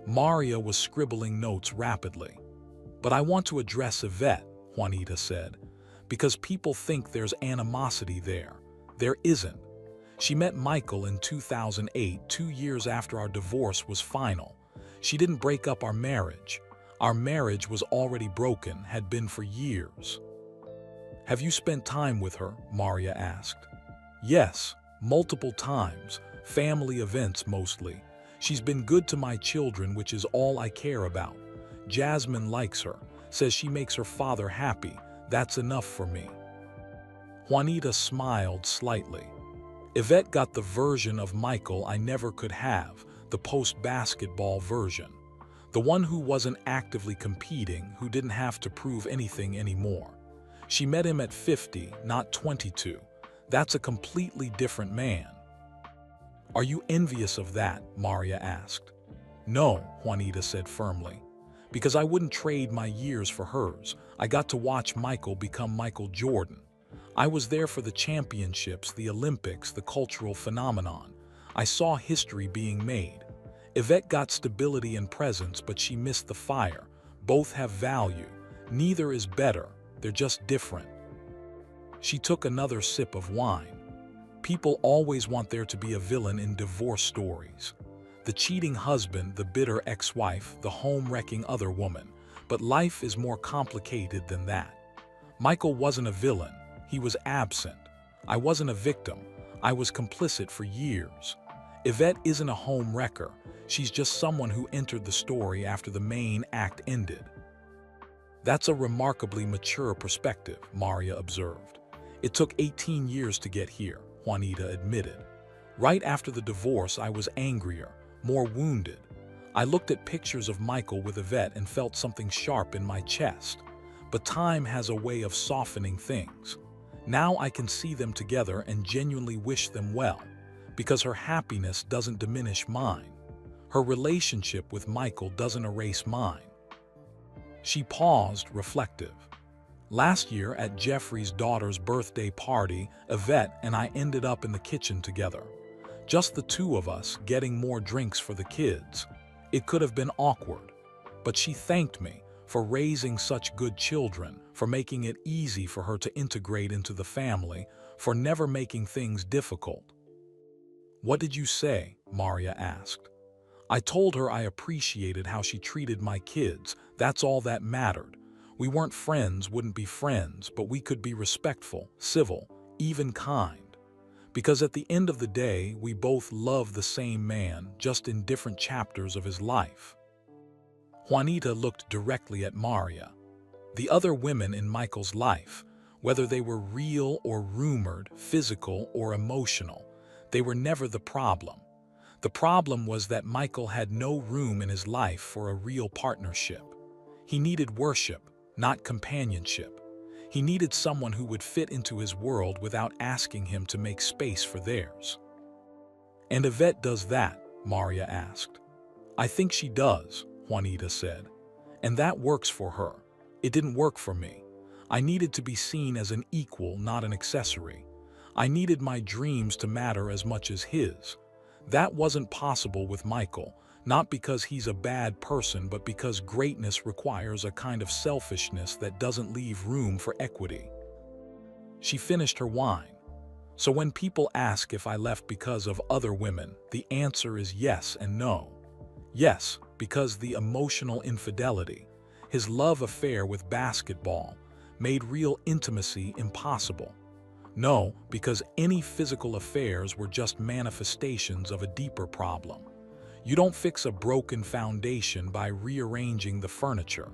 Maria was scribbling notes rapidly. But I want to address Yvette, Juanita said, because people think there's animosity there. There isn't. She met Michael in 2008, 2 years after our divorce was final. She didn't break up our marriage. Our marriage was already broken, had been for years. Have you spent time with her? Maria asked. Yes, multiple times, family events mostly. She's been good to my children, which is all I care about. Jasmine likes her, says she makes her father happy. That's enough for me. Juanita smiled slightly. Yvette got the version of Michael I never could have, the post-basketball version. The one who wasn't actively competing, who didn't have to prove anything anymore. She met him at 50, not 22. That's a completely different man. Are you envious of that? Maria asked. No, Juanita said firmly. Because I wouldn't trade my years for hers. I got to watch Michael become Michael Jordan. I was there for the championships, the Olympics, the cultural phenomenon. I saw history being made. Yvette got stability and presence, but she missed the fire. Both have value. Neither is better. They're just different. She took another sip of wine. People always want there to be a villain in divorce stories. The cheating husband, the bitter ex-wife, the home-wrecking other woman. But life is more complicated than that. Michael wasn't a villain. He was absent. I wasn't a victim. I was complicit for years. Yvette isn't a home wrecker. She's just someone who entered the story after the main act ended. That's a remarkably mature perspective, Maria observed. It took 18 years to get here, Juanita admitted. Right after the divorce, I was angrier, more wounded. I looked at pictures of Michael with Yvette and felt something sharp in my chest. But time has a way of softening things. Now I can see them together and genuinely wish them well, because her happiness doesn't diminish mine. Her relationship with Michael doesn't erase mine. She paused, reflective. Last year at Jeffrey's daughter's birthday party, Yvette and I ended up in the kitchen together. Just the two of us, getting more drinks for the kids. It could have been awkward, but she thanked me for raising such good children, for making it easy for her to integrate into the family, for never making things difficult. What did you say? Maria asked. I told her I appreciated how she treated my kids. That's all that mattered. We weren't friends, wouldn't be friends, but we could be respectful, civil, even kind. Because at the end of the day, we both love the same man, just in different chapters of his life. Juanita looked directly at Maria. The other women in Michael's life, whether they were real or rumored, physical or emotional, they were never the problem. The problem was that Michael had no room in his life for a real partnership. He needed worship, not companionship. He needed someone who would fit into his world without asking him to make space for theirs. And Yvette does that? Maria asked. I think she does, Juanita said. And that works for her. It didn't work for me. I needed to be seen as an equal, not an accessory. I needed my dreams to matter as much as his. That wasn't possible with Michael, not because he's a bad person, but because greatness requires a kind of selfishness that doesn't leave room for equity. She finished her wine. So when people ask if I left because of other women, the answer is yes and no. Yes, because the emotional infidelity, his love affair with basketball, made real intimacy impossible. No, because any physical affairs were just manifestations of a deeper problem. You don't fix a broken foundation by rearranging the furniture.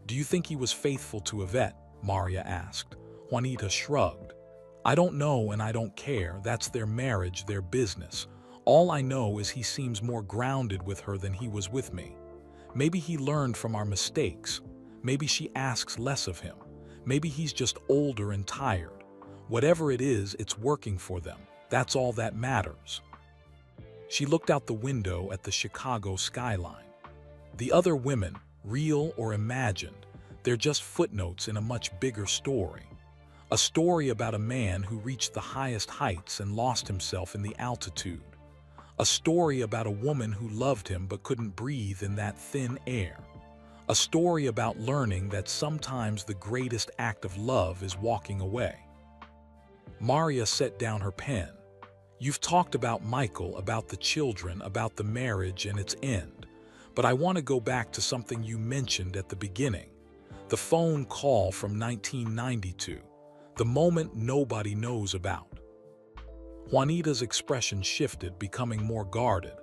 Do you think he was faithful to Yvette? Maria asked. Juanita shrugged. I don't know and I don't care. That's their marriage, their business. All I know is he seems more grounded with her than he was with me. Maybe he learned from our mistakes. Maybe she asks less of him. Maybe he's just older and tired. Whatever it is, it's working for them. That's all that matters. She looked out the window at the Chicago skyline. The other women, real or imagined, they're just footnotes in a much bigger story. A story about a man who reached the highest heights and lost himself in the altitude. A story about a woman who loved him but couldn't breathe in that thin air. A story about learning that sometimes the greatest act of love is walking away. Maria set down her pen. You've talked about Michael, about the children, about the marriage and its end. But I want to go back to something you mentioned at the beginning. The phone call from 1992. The moment nobody knows about. Juanita's expression shifted, becoming more guarded.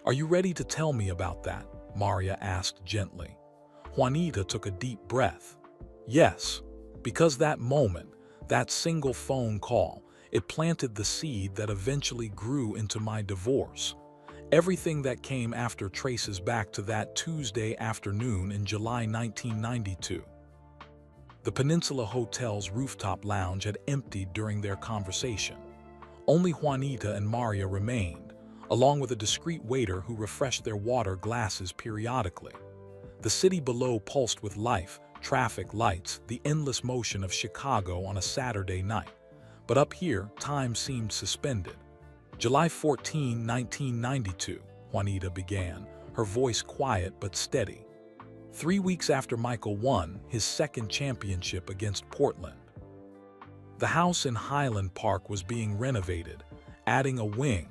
"Are you ready to tell me about that?" Maria asked gently. Juanita took a deep breath. Yes, because that moment, that single phone call, it planted the seed that eventually grew into my divorce. Everything that came after traces back to that Tuesday afternoon in July 1992. The Peninsula Hotel's rooftop lounge had emptied during their conversation. Only Juanita and Maria remained, along with a discreet waiter who refreshed their water glasses periodically. The city below pulsed with life, traffic lights, the endless motion of Chicago on a Saturday night. But up here, time seemed suspended. "July 14, 1992, Juanita began, her voice quiet but steady. 3 weeks after Michael won his second championship against Portland. The house in Highland Park was being renovated, adding a wing,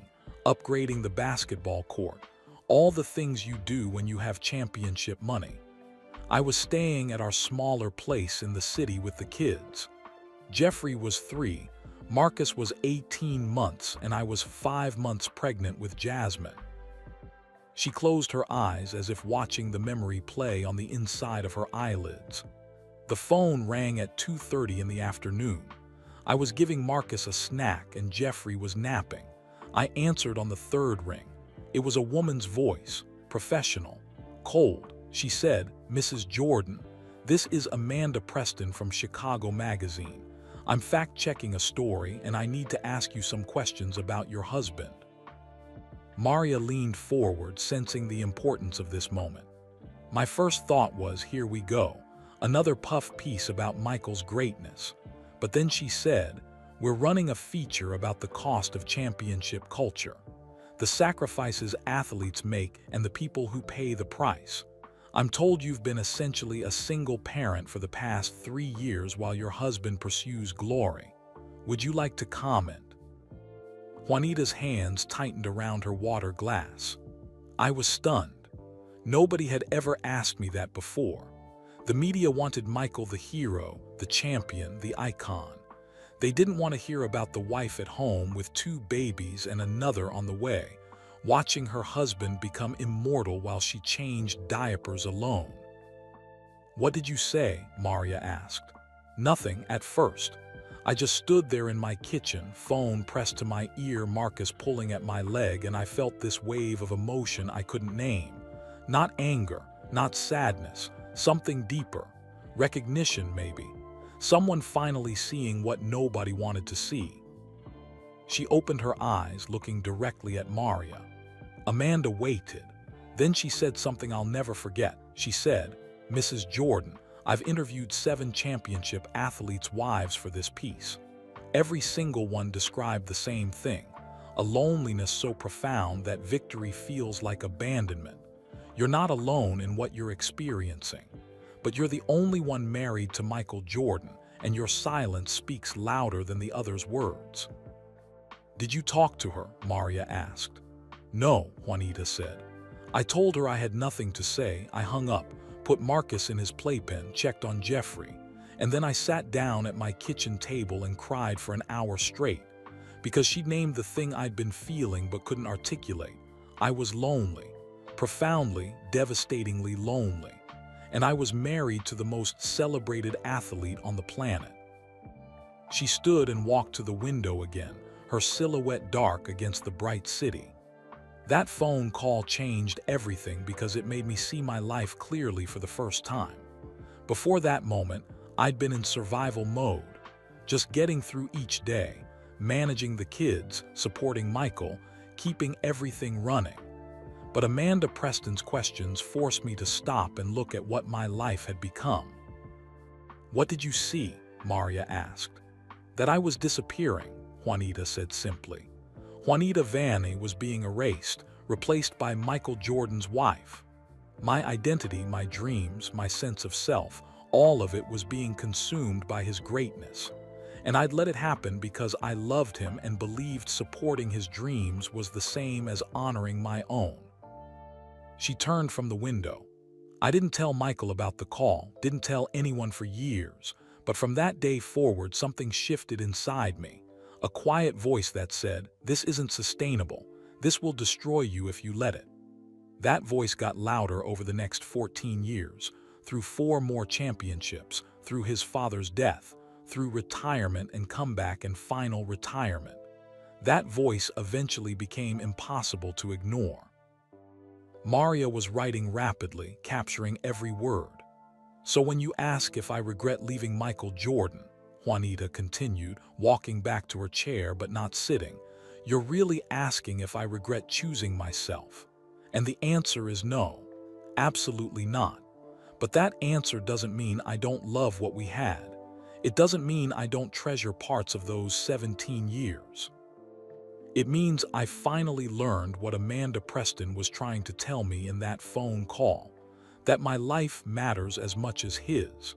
upgrading the basketball court, all the things you do when you have championship money. I was staying at our smaller place in the city with the kids. Jeffrey was 3, Marcus was 18 months, and I was 5 months pregnant with Jasmine." She closed her eyes as if watching the memory play on the inside of her eyelids. The phone rang at 2:30 in the afternoon. I was giving Marcus a snack and Jeffrey was napping. I answered on the third ring. It was a woman's voice, professional, cold. She said, "Mrs. Jordan, this is Amanda Preston from Chicago Magazine. I'm fact-checking a story and I need to ask you some questions about your husband." Maria leaned forward, sensing the importance of this moment. My first thought was, here we go, another puff piece about Michael's greatness. But then she said, "We're running a feature about the cost of championship culture, the sacrifices athletes make and the people who pay the price. I'm told you've been essentially a single parent for the past 3 years while your husband pursues glory. Would you like to comment?" Juanita's hands tightened around her water glass. I was stunned. Nobody had ever asked me that before. The media wanted Michael the hero, the champion, the icon. They didn't want to hear about the wife at home with 2 babies and another on the way, watching her husband become immortal while she changed diapers alone. "What did you say?" Maria asked. "Nothing at first. I just stood there in my kitchen, phone pressed to my ear, Marcus pulling at my leg, and I felt this wave of emotion I couldn't name. Not anger, not sadness, something deeper. Recognition, maybe. Someone finally seeing what nobody wanted to see." She opened her eyes, looking directly at Maria. Amanda waited. Then she said something I'll never forget. She said, "Mrs. Jordan, I've interviewed 7 championship athletes' wives for this piece. Every single one described the same thing, a loneliness so profound that victory feels like abandonment. You're not alone in what you're experiencing, but you're the only one married to Michael Jordan, and your silence speaks louder than the others' words." "Did you talk to her?" Maria asked. "No," Juanita said. "I told her I had nothing to say. I hung up, put Marcus in his playpen, checked on Jeffrey, and then I sat down at my kitchen table and cried for an hour straight, because she'd named the thing I'd been feeling but couldn't articulate. I was lonely, profoundly, devastatingly lonely, and I was married to the most celebrated athlete on the planet." She stood and walked to the window again, her silhouette dark against the bright city. "That phone call changed everything because it made me see my life clearly for the first time. Before that moment, I'd been in survival mode, just getting through each day, managing the kids, supporting Michael, keeping everything running. But Amanda Preston's questions forced me to stop and look at what my life had become." "What did you see?" Maria asked. "That I was disappearing," Juanita said simply. Juanita Vanny was being erased, replaced by Michael Jordan's wife. My identity, my dreams, my sense of self, all of it was being consumed by his greatness. And I'd let it happen because I loved him and believed supporting his dreams was the same as honoring my own. She turned from the window. I didn't tell Michael about the call, didn't tell anyone for years, but from that day forward something shifted inside me. A quiet voice that said, "This isn't sustainable. This will destroy you if you let it." That voice got louder over the next 14 years, through 4 more championships, through his father's death, through retirement and comeback and final retirement. That voice eventually became impossible to ignore. Maria was writing rapidly, capturing every word. "So when you ask if I regret leaving Michael Jordan," Juanita continued, walking back to her chair but not sitting, "you're really asking if I regret choosing myself. And the answer is no, absolutely not. But that answer doesn't mean I don't love what we had. It doesn't mean I don't treasure parts of those 17 years. It means I finally learned what Amanda Preston was trying to tell me in that phone call, that my life matters as much as his,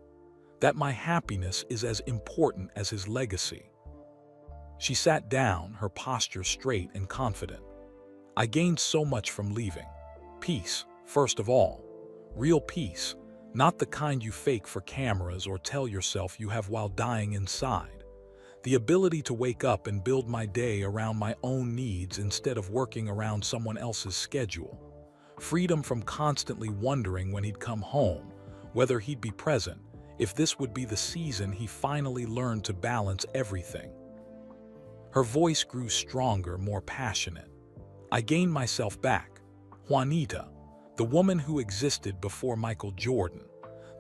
that my happiness is as important as his legacy." She sat down, her posture straight and confident. "I gained so much from leaving. Peace, first of all. Real peace, not the kind you fake for cameras or tell yourself you have while dying inside. The ability to wake up and build my day around my own needs instead of working around someone else's schedule. Freedom from constantly wondering when he'd come home, whether he'd be present, if this would be the season he finally learned to balance everything." Her voice grew stronger, more passionate. "I gained myself back. Juanita, the woman who existed before Michael Jordan.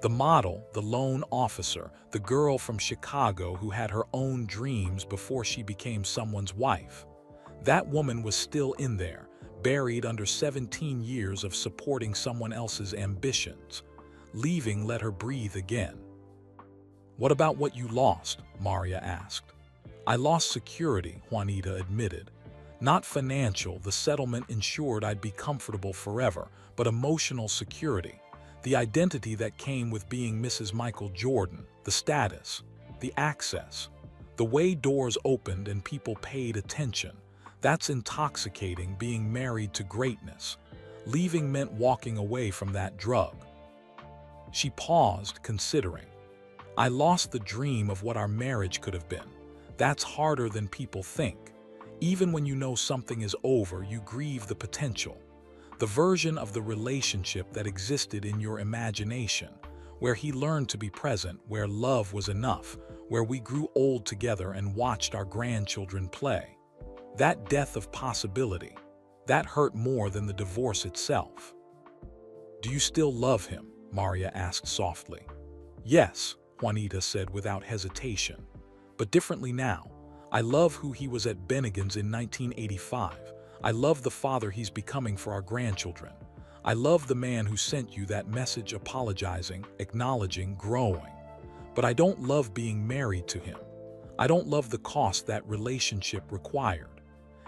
The model, the lone officer, the girl from Chicago who had her own dreams before she became someone's wife. That woman was still in there, buried under 17 years of supporting someone else's ambitions. Leaving let her breathe again." "What about what you lost?" Maria asked. "I lost security," Juanita admitted. "Not financial, the settlement ensured I'd be comfortable forever, but emotional security. The identity that came with being Mrs. Michael Jordan, the status, the access, the way doors opened and people paid attention. That's intoxicating, being married to greatness. Leaving meant walking away from that drug." She paused, considering. "I lost the dream of what our marriage could have been. That's harder than people think. Even when you know something is over, you grieve the potential. The version of the relationship that existed in your imagination, where he learned to be present, where love was enough, where we grew old together and watched our grandchildren play. That death of possibility, that hurt more than the divorce itself." "Do you still love him?" Maria asked softly. "Yes," Juanita said without hesitation. "But differently now. I love who he was at Bennigan's in 1985. I love the father he's becoming for our grandchildren. I love the man who sent you that message, apologizing, acknowledging, growing. But I don't love being married to him. I don't love the cost that relationship required.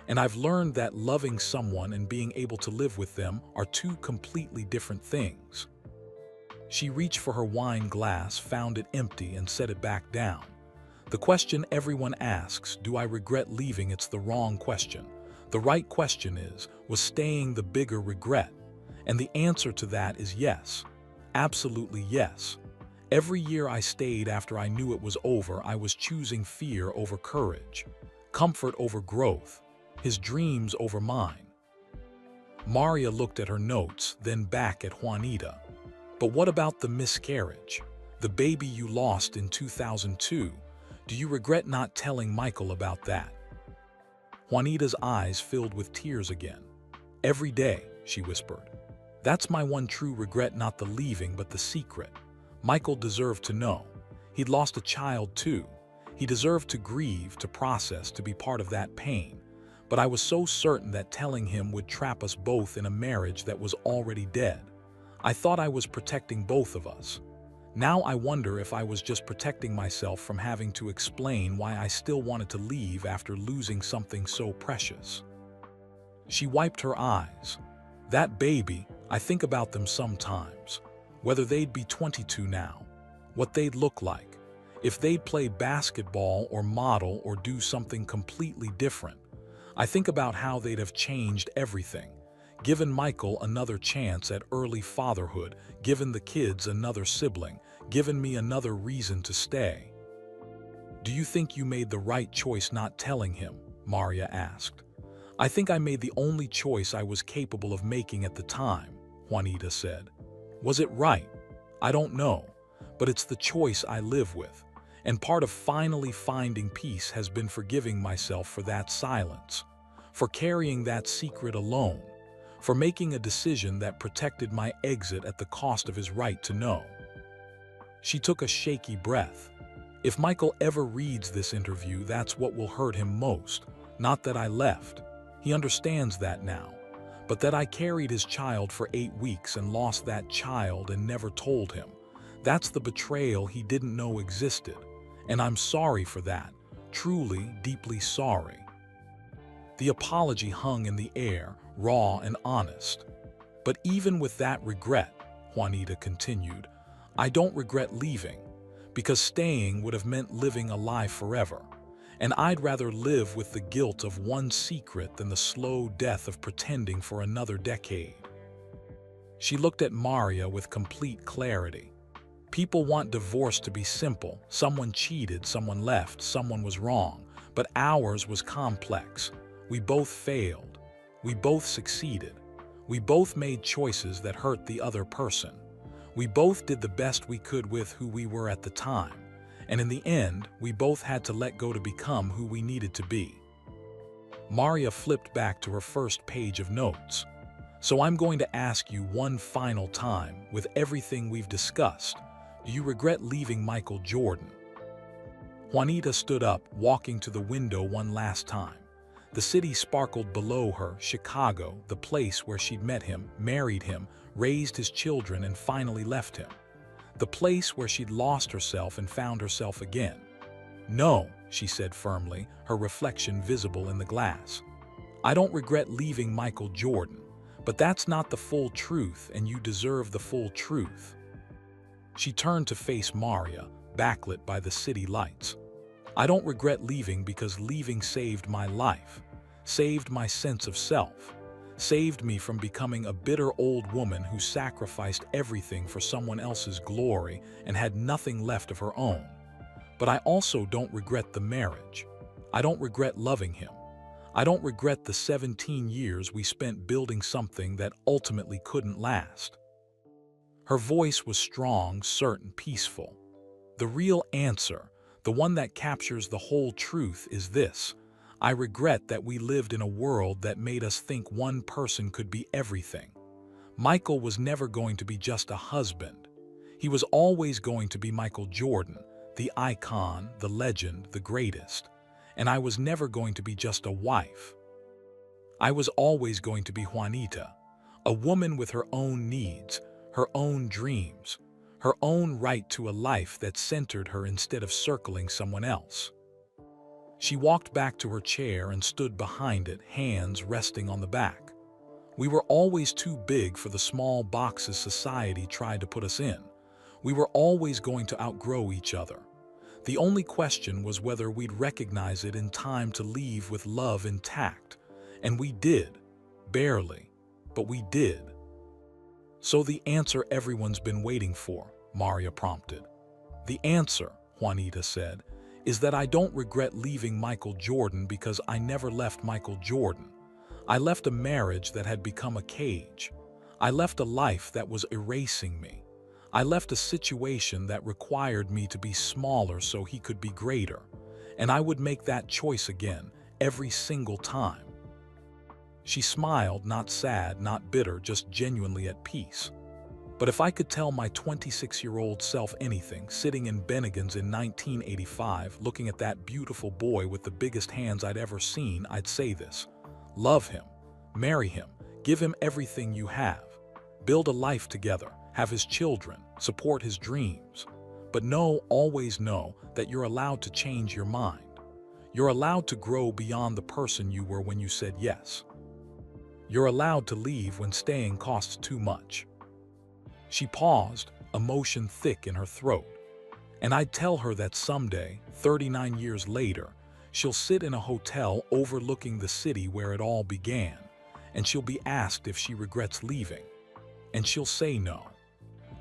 And I've learned that loving someone and being able to live with them are 2 completely different things." She reached for her wine glass, found it empty, and set it back down. "The question everyone asks, do I regret leaving? It's the wrong question. The right question is, was staying the bigger regret? And the answer to that is yes. Absolutely yes. Every year I stayed after I knew it was over, I was choosing fear over courage, comfort over growth, his dreams over mine." Maria looked at her notes, then back at Juanita. "But what about the miscarriage? The baby you lost in 2002? Do you regret not telling Michael about that?" Juanita's eyes filled with tears again. "Every day," she whispered. "That's my one true regret, not the leaving, but the secret. Michael deserved to know. He'd lost a child too. He deserved to grieve, to process, to be part of that pain. But I was so certain that telling him would trap us both in a marriage that was already dead. I thought I was protecting both of us. Now I wonder if I was just protecting myself from having to explain why I still wanted to leave after losing something so precious." She wiped her eyes. "That baby, I think about them sometimes. Whether they'd be 22 now, what they'd look like. If they'd play basketball or model or do something completely different, I think about how they'd have changed everything. Given Michael another chance at early fatherhood, given the kids another sibling, given me another reason to stay. Do you think you made the right choice not telling him? Maria asked. I think I made the only choice I was capable of making at the time, Juanita said. Was it right? I don't know, but it's the choice I live with. And part of finally finding peace has been forgiving myself for that silence, for carrying that secret alone, for making a decision that protected my exit at the cost of his right to know. She took a shaky breath. If Michael ever reads this interview, that's what will hurt him most. Not that I left. He understands that now. But that I carried his child for 8 weeks and lost that child and never told him. That's the betrayal he didn't know existed. And I'm sorry for that. Truly, deeply sorry. The apology hung in the air, raw and honest. But even with that regret, Juanita continued, I don't regret leaving, because staying would have meant living a lie forever. And I'd rather live with the guilt of one secret than the slow death of pretending for another decade. She looked at Maria with complete clarity. People want divorce to be simple. Someone cheated, someone left, someone was wrong. But ours was complex. We both failed. We both succeeded. We both made choices that hurt the other person. We both did the best we could with who we were at the time. And in the end, we both had to let go to become who we needed to be. Maria flipped back to her first page of notes. So I'm going to ask you one final time, with everything we've discussed, do you regret leaving Michael Jordan? Juanita stood up, walking to the window one last time. The city sparkled below her, Chicago, the place where she'd met him, married him, raised his children, and finally left him. The place where she'd lost herself and found herself again. No, she said firmly, her reflection visible in the glass. I don't regret leaving Michael Jordan, but that's not the full truth, and you deserve the full truth. She turned to face Maria, backlit by the city lights. I don't regret leaving because leaving saved my life, saved my sense of self, saved me from becoming a bitter old woman who sacrificed everything for someone else's glory and had nothing left of her own. But I also don't regret the marriage. I don't regret loving him. I don't regret the 17 years we spent building something that ultimately couldn't last. Her voice was strong, certain, peaceful. The real answer, the one that captures the whole truth, is this. I regret that we lived in a world that made us think one person could be everything. Michael was never going to be just a husband. He was always going to be Michael Jordan, the icon, the legend, the greatest. And I was never going to be just a wife. I was always going to be Juanita, a woman with her own needs, her own dreams, her own right to a life that centered her instead of circling someone else. She walked back to her chair and stood behind it, hands resting on the back. We were always too big for the small boxes society tried to put us in. We were always going to outgrow each other. The only question was whether we'd recognize it in time to leave with love intact. And we did. Barely. But we did. So the answer everyone's been waiting for, Maria prompted. The answer, Juanita said, is that I don't regret leaving Michael Jordan because I never left Michael Jordan. I left a marriage that had become a cage. I left a life that was erasing me. I left a situation that required me to be smaller so he could be greater. And I would make that choice again, every single time. She smiled, not sad, not bitter, just genuinely at peace. But if I could tell my 26-year-old self anything, sitting in Bennigan's in 1985, looking at that beautiful boy with the biggest hands I'd ever seen, I'd say this. Love him, marry him, give him everything you have. Build a life together, have his children, support his dreams. But always know that you're allowed to change your mind. You're allowed to grow beyond the person you were when you said yes. You're allowed to leave when staying costs too much. She paused, emotion thick in her throat. And I'd tell her that someday, 39 years later, she'll sit in a hotel overlooking the city where it all began, and she'll be asked if she regrets leaving. And she'll say no.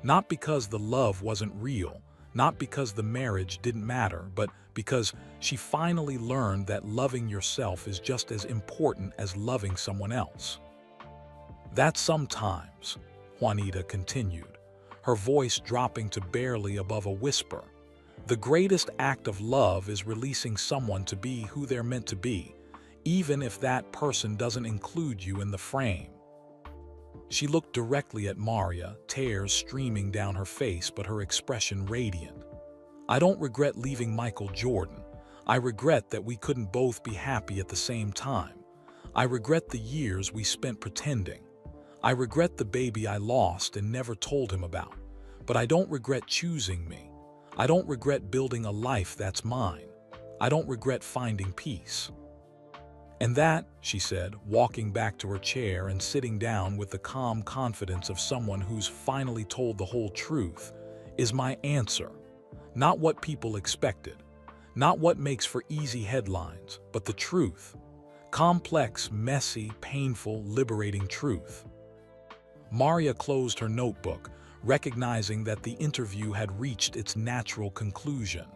Not because the love wasn't real, not because the marriage didn't matter, but because she finally learned that loving yourself is just as important as loving someone else. That sometimes, Juanita continued, her voice dropping to barely above a whisper, the greatest act of love is releasing someone to be who they're meant to be, even if that person doesn't include you in the frame. She looked directly at Maria, tears streaming down her face but her expression radiant. I don't regret leaving Michael Jordan. I regret that we couldn't both be happy at the same time. I regret the years we spent pretending. I regret the baby I lost and never told him about. But I don't regret choosing me. I don't regret building a life that's mine. I don't regret finding peace. And that, she said, walking back to her chair and sitting down with the calm confidence of someone who's finally told the whole truth, is my answer. Not what people expected, not what makes for easy headlines, but the truth. Complex, messy, painful, liberating truth. Maria closed her notebook, recognizing that the interview had reached its natural conclusion.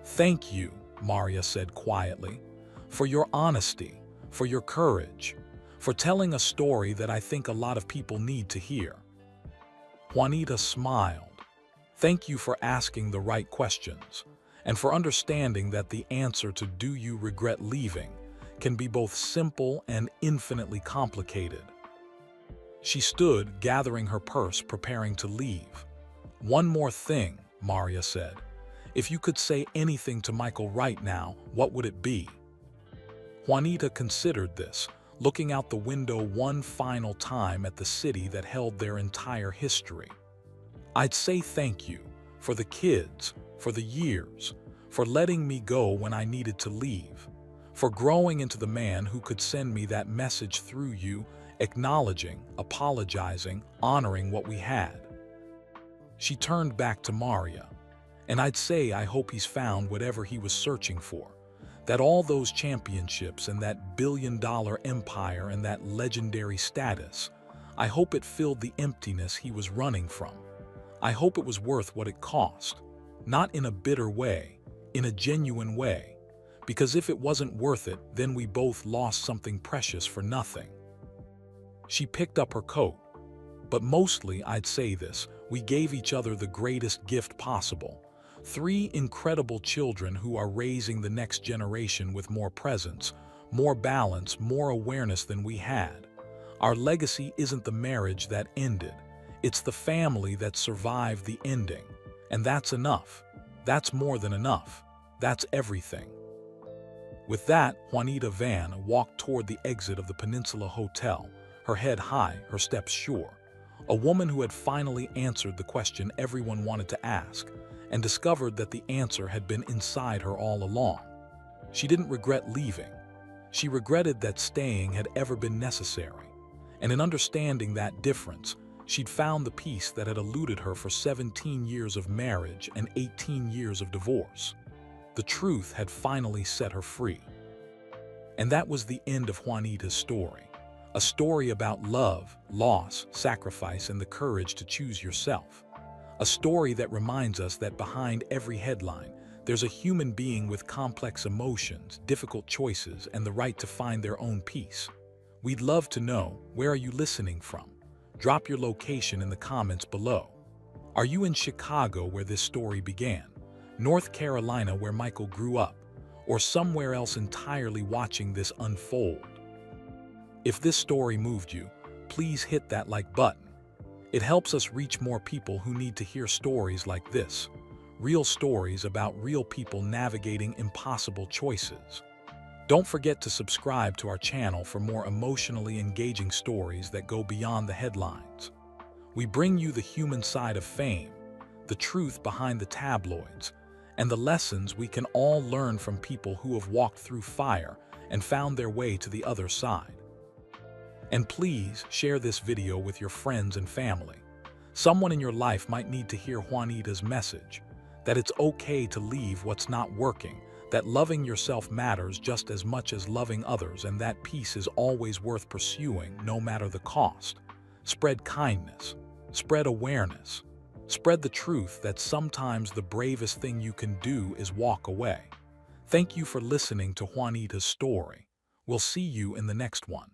"Thank you," Maria said quietly, "for your honesty, for your courage, for telling a story that I think a lot of people need to hear." Juanita smiled. "Thank you for asking the right questions, and for understanding that the answer to 'do you regret leaving' can be both simple and infinitely complicated." She stood, gathering her purse, preparing to leave. "One more thing," Maria said. "If you could say anything to Michael right now, what would it be?" Juanita considered this, looking out the window one final time at the city that held their entire history. "I'd say thank you, for the kids, for the years, for letting me go when I needed to leave, for growing into the man who could send me that message through you, acknowledging, apologizing, honoring what we had." She turned back to Maria. "And I'd say I hope he's found whatever he was searching for, that all those championships and that billion-dollar empire and that legendary status, I hope it filled the emptiness he was running from. I hope it was worth what it cost, not in a bitter way, in a genuine way, because if it wasn't worth it, then we both lost something precious for nothing." She picked up her coat. "But mostly, I'd say this, we gave each other the greatest gift possible. 3 incredible children who are raising the next generation with more presence, more balance, more awareness than we had. Our legacy isn't the marriage that ended. It's the family that survived the ending. And that's enough. That's more than enough. That's everything." With that, Juanita Van walked toward the exit of the Peninsula Hotel, her head high, her steps sure. A woman who had finally answered the question everyone wanted to ask, and discovered that the answer had been inside her all along. She didn't regret leaving. She regretted that staying had ever been necessary. And in understanding that difference, she'd found the peace that had eluded her for 17 years of marriage and 18 years of divorce. The truth had finally set her free. And that was the end of Juanita's story. A story about love, loss, sacrifice, and the courage to choose yourself. A story that reminds us that behind every headline, there's a human being with complex emotions, difficult choices, and the right to find their own peace. We'd love to know, where are you listening from? Drop your location in the comments below. Are you in Chicago, where this story began? North Carolina, where Michael grew up? Or somewhere else entirely watching this unfold? If this story moved you, please hit that like button. It helps us reach more people who need to hear stories like this. Real stories about real people navigating impossible choices. Don't forget to subscribe to our channel for more emotionally engaging stories that go beyond the headlines. We bring you the human side of fame, the truth behind the tabloids, and the lessons we can all learn from people who have walked through fire and found their way to the other side. And please share this video with your friends and family. Someone in your life might need to hear Juanita's message. that it's okay to leave what's not working, that loving yourself matters just as much as loving others, and that peace is always worth pursuing no matter the cost. Spread kindness. Spread awareness. Spread the truth that sometimes the bravest thing you can do is walk away. Thank you for listening to Juanita's story. We'll see you in the next one.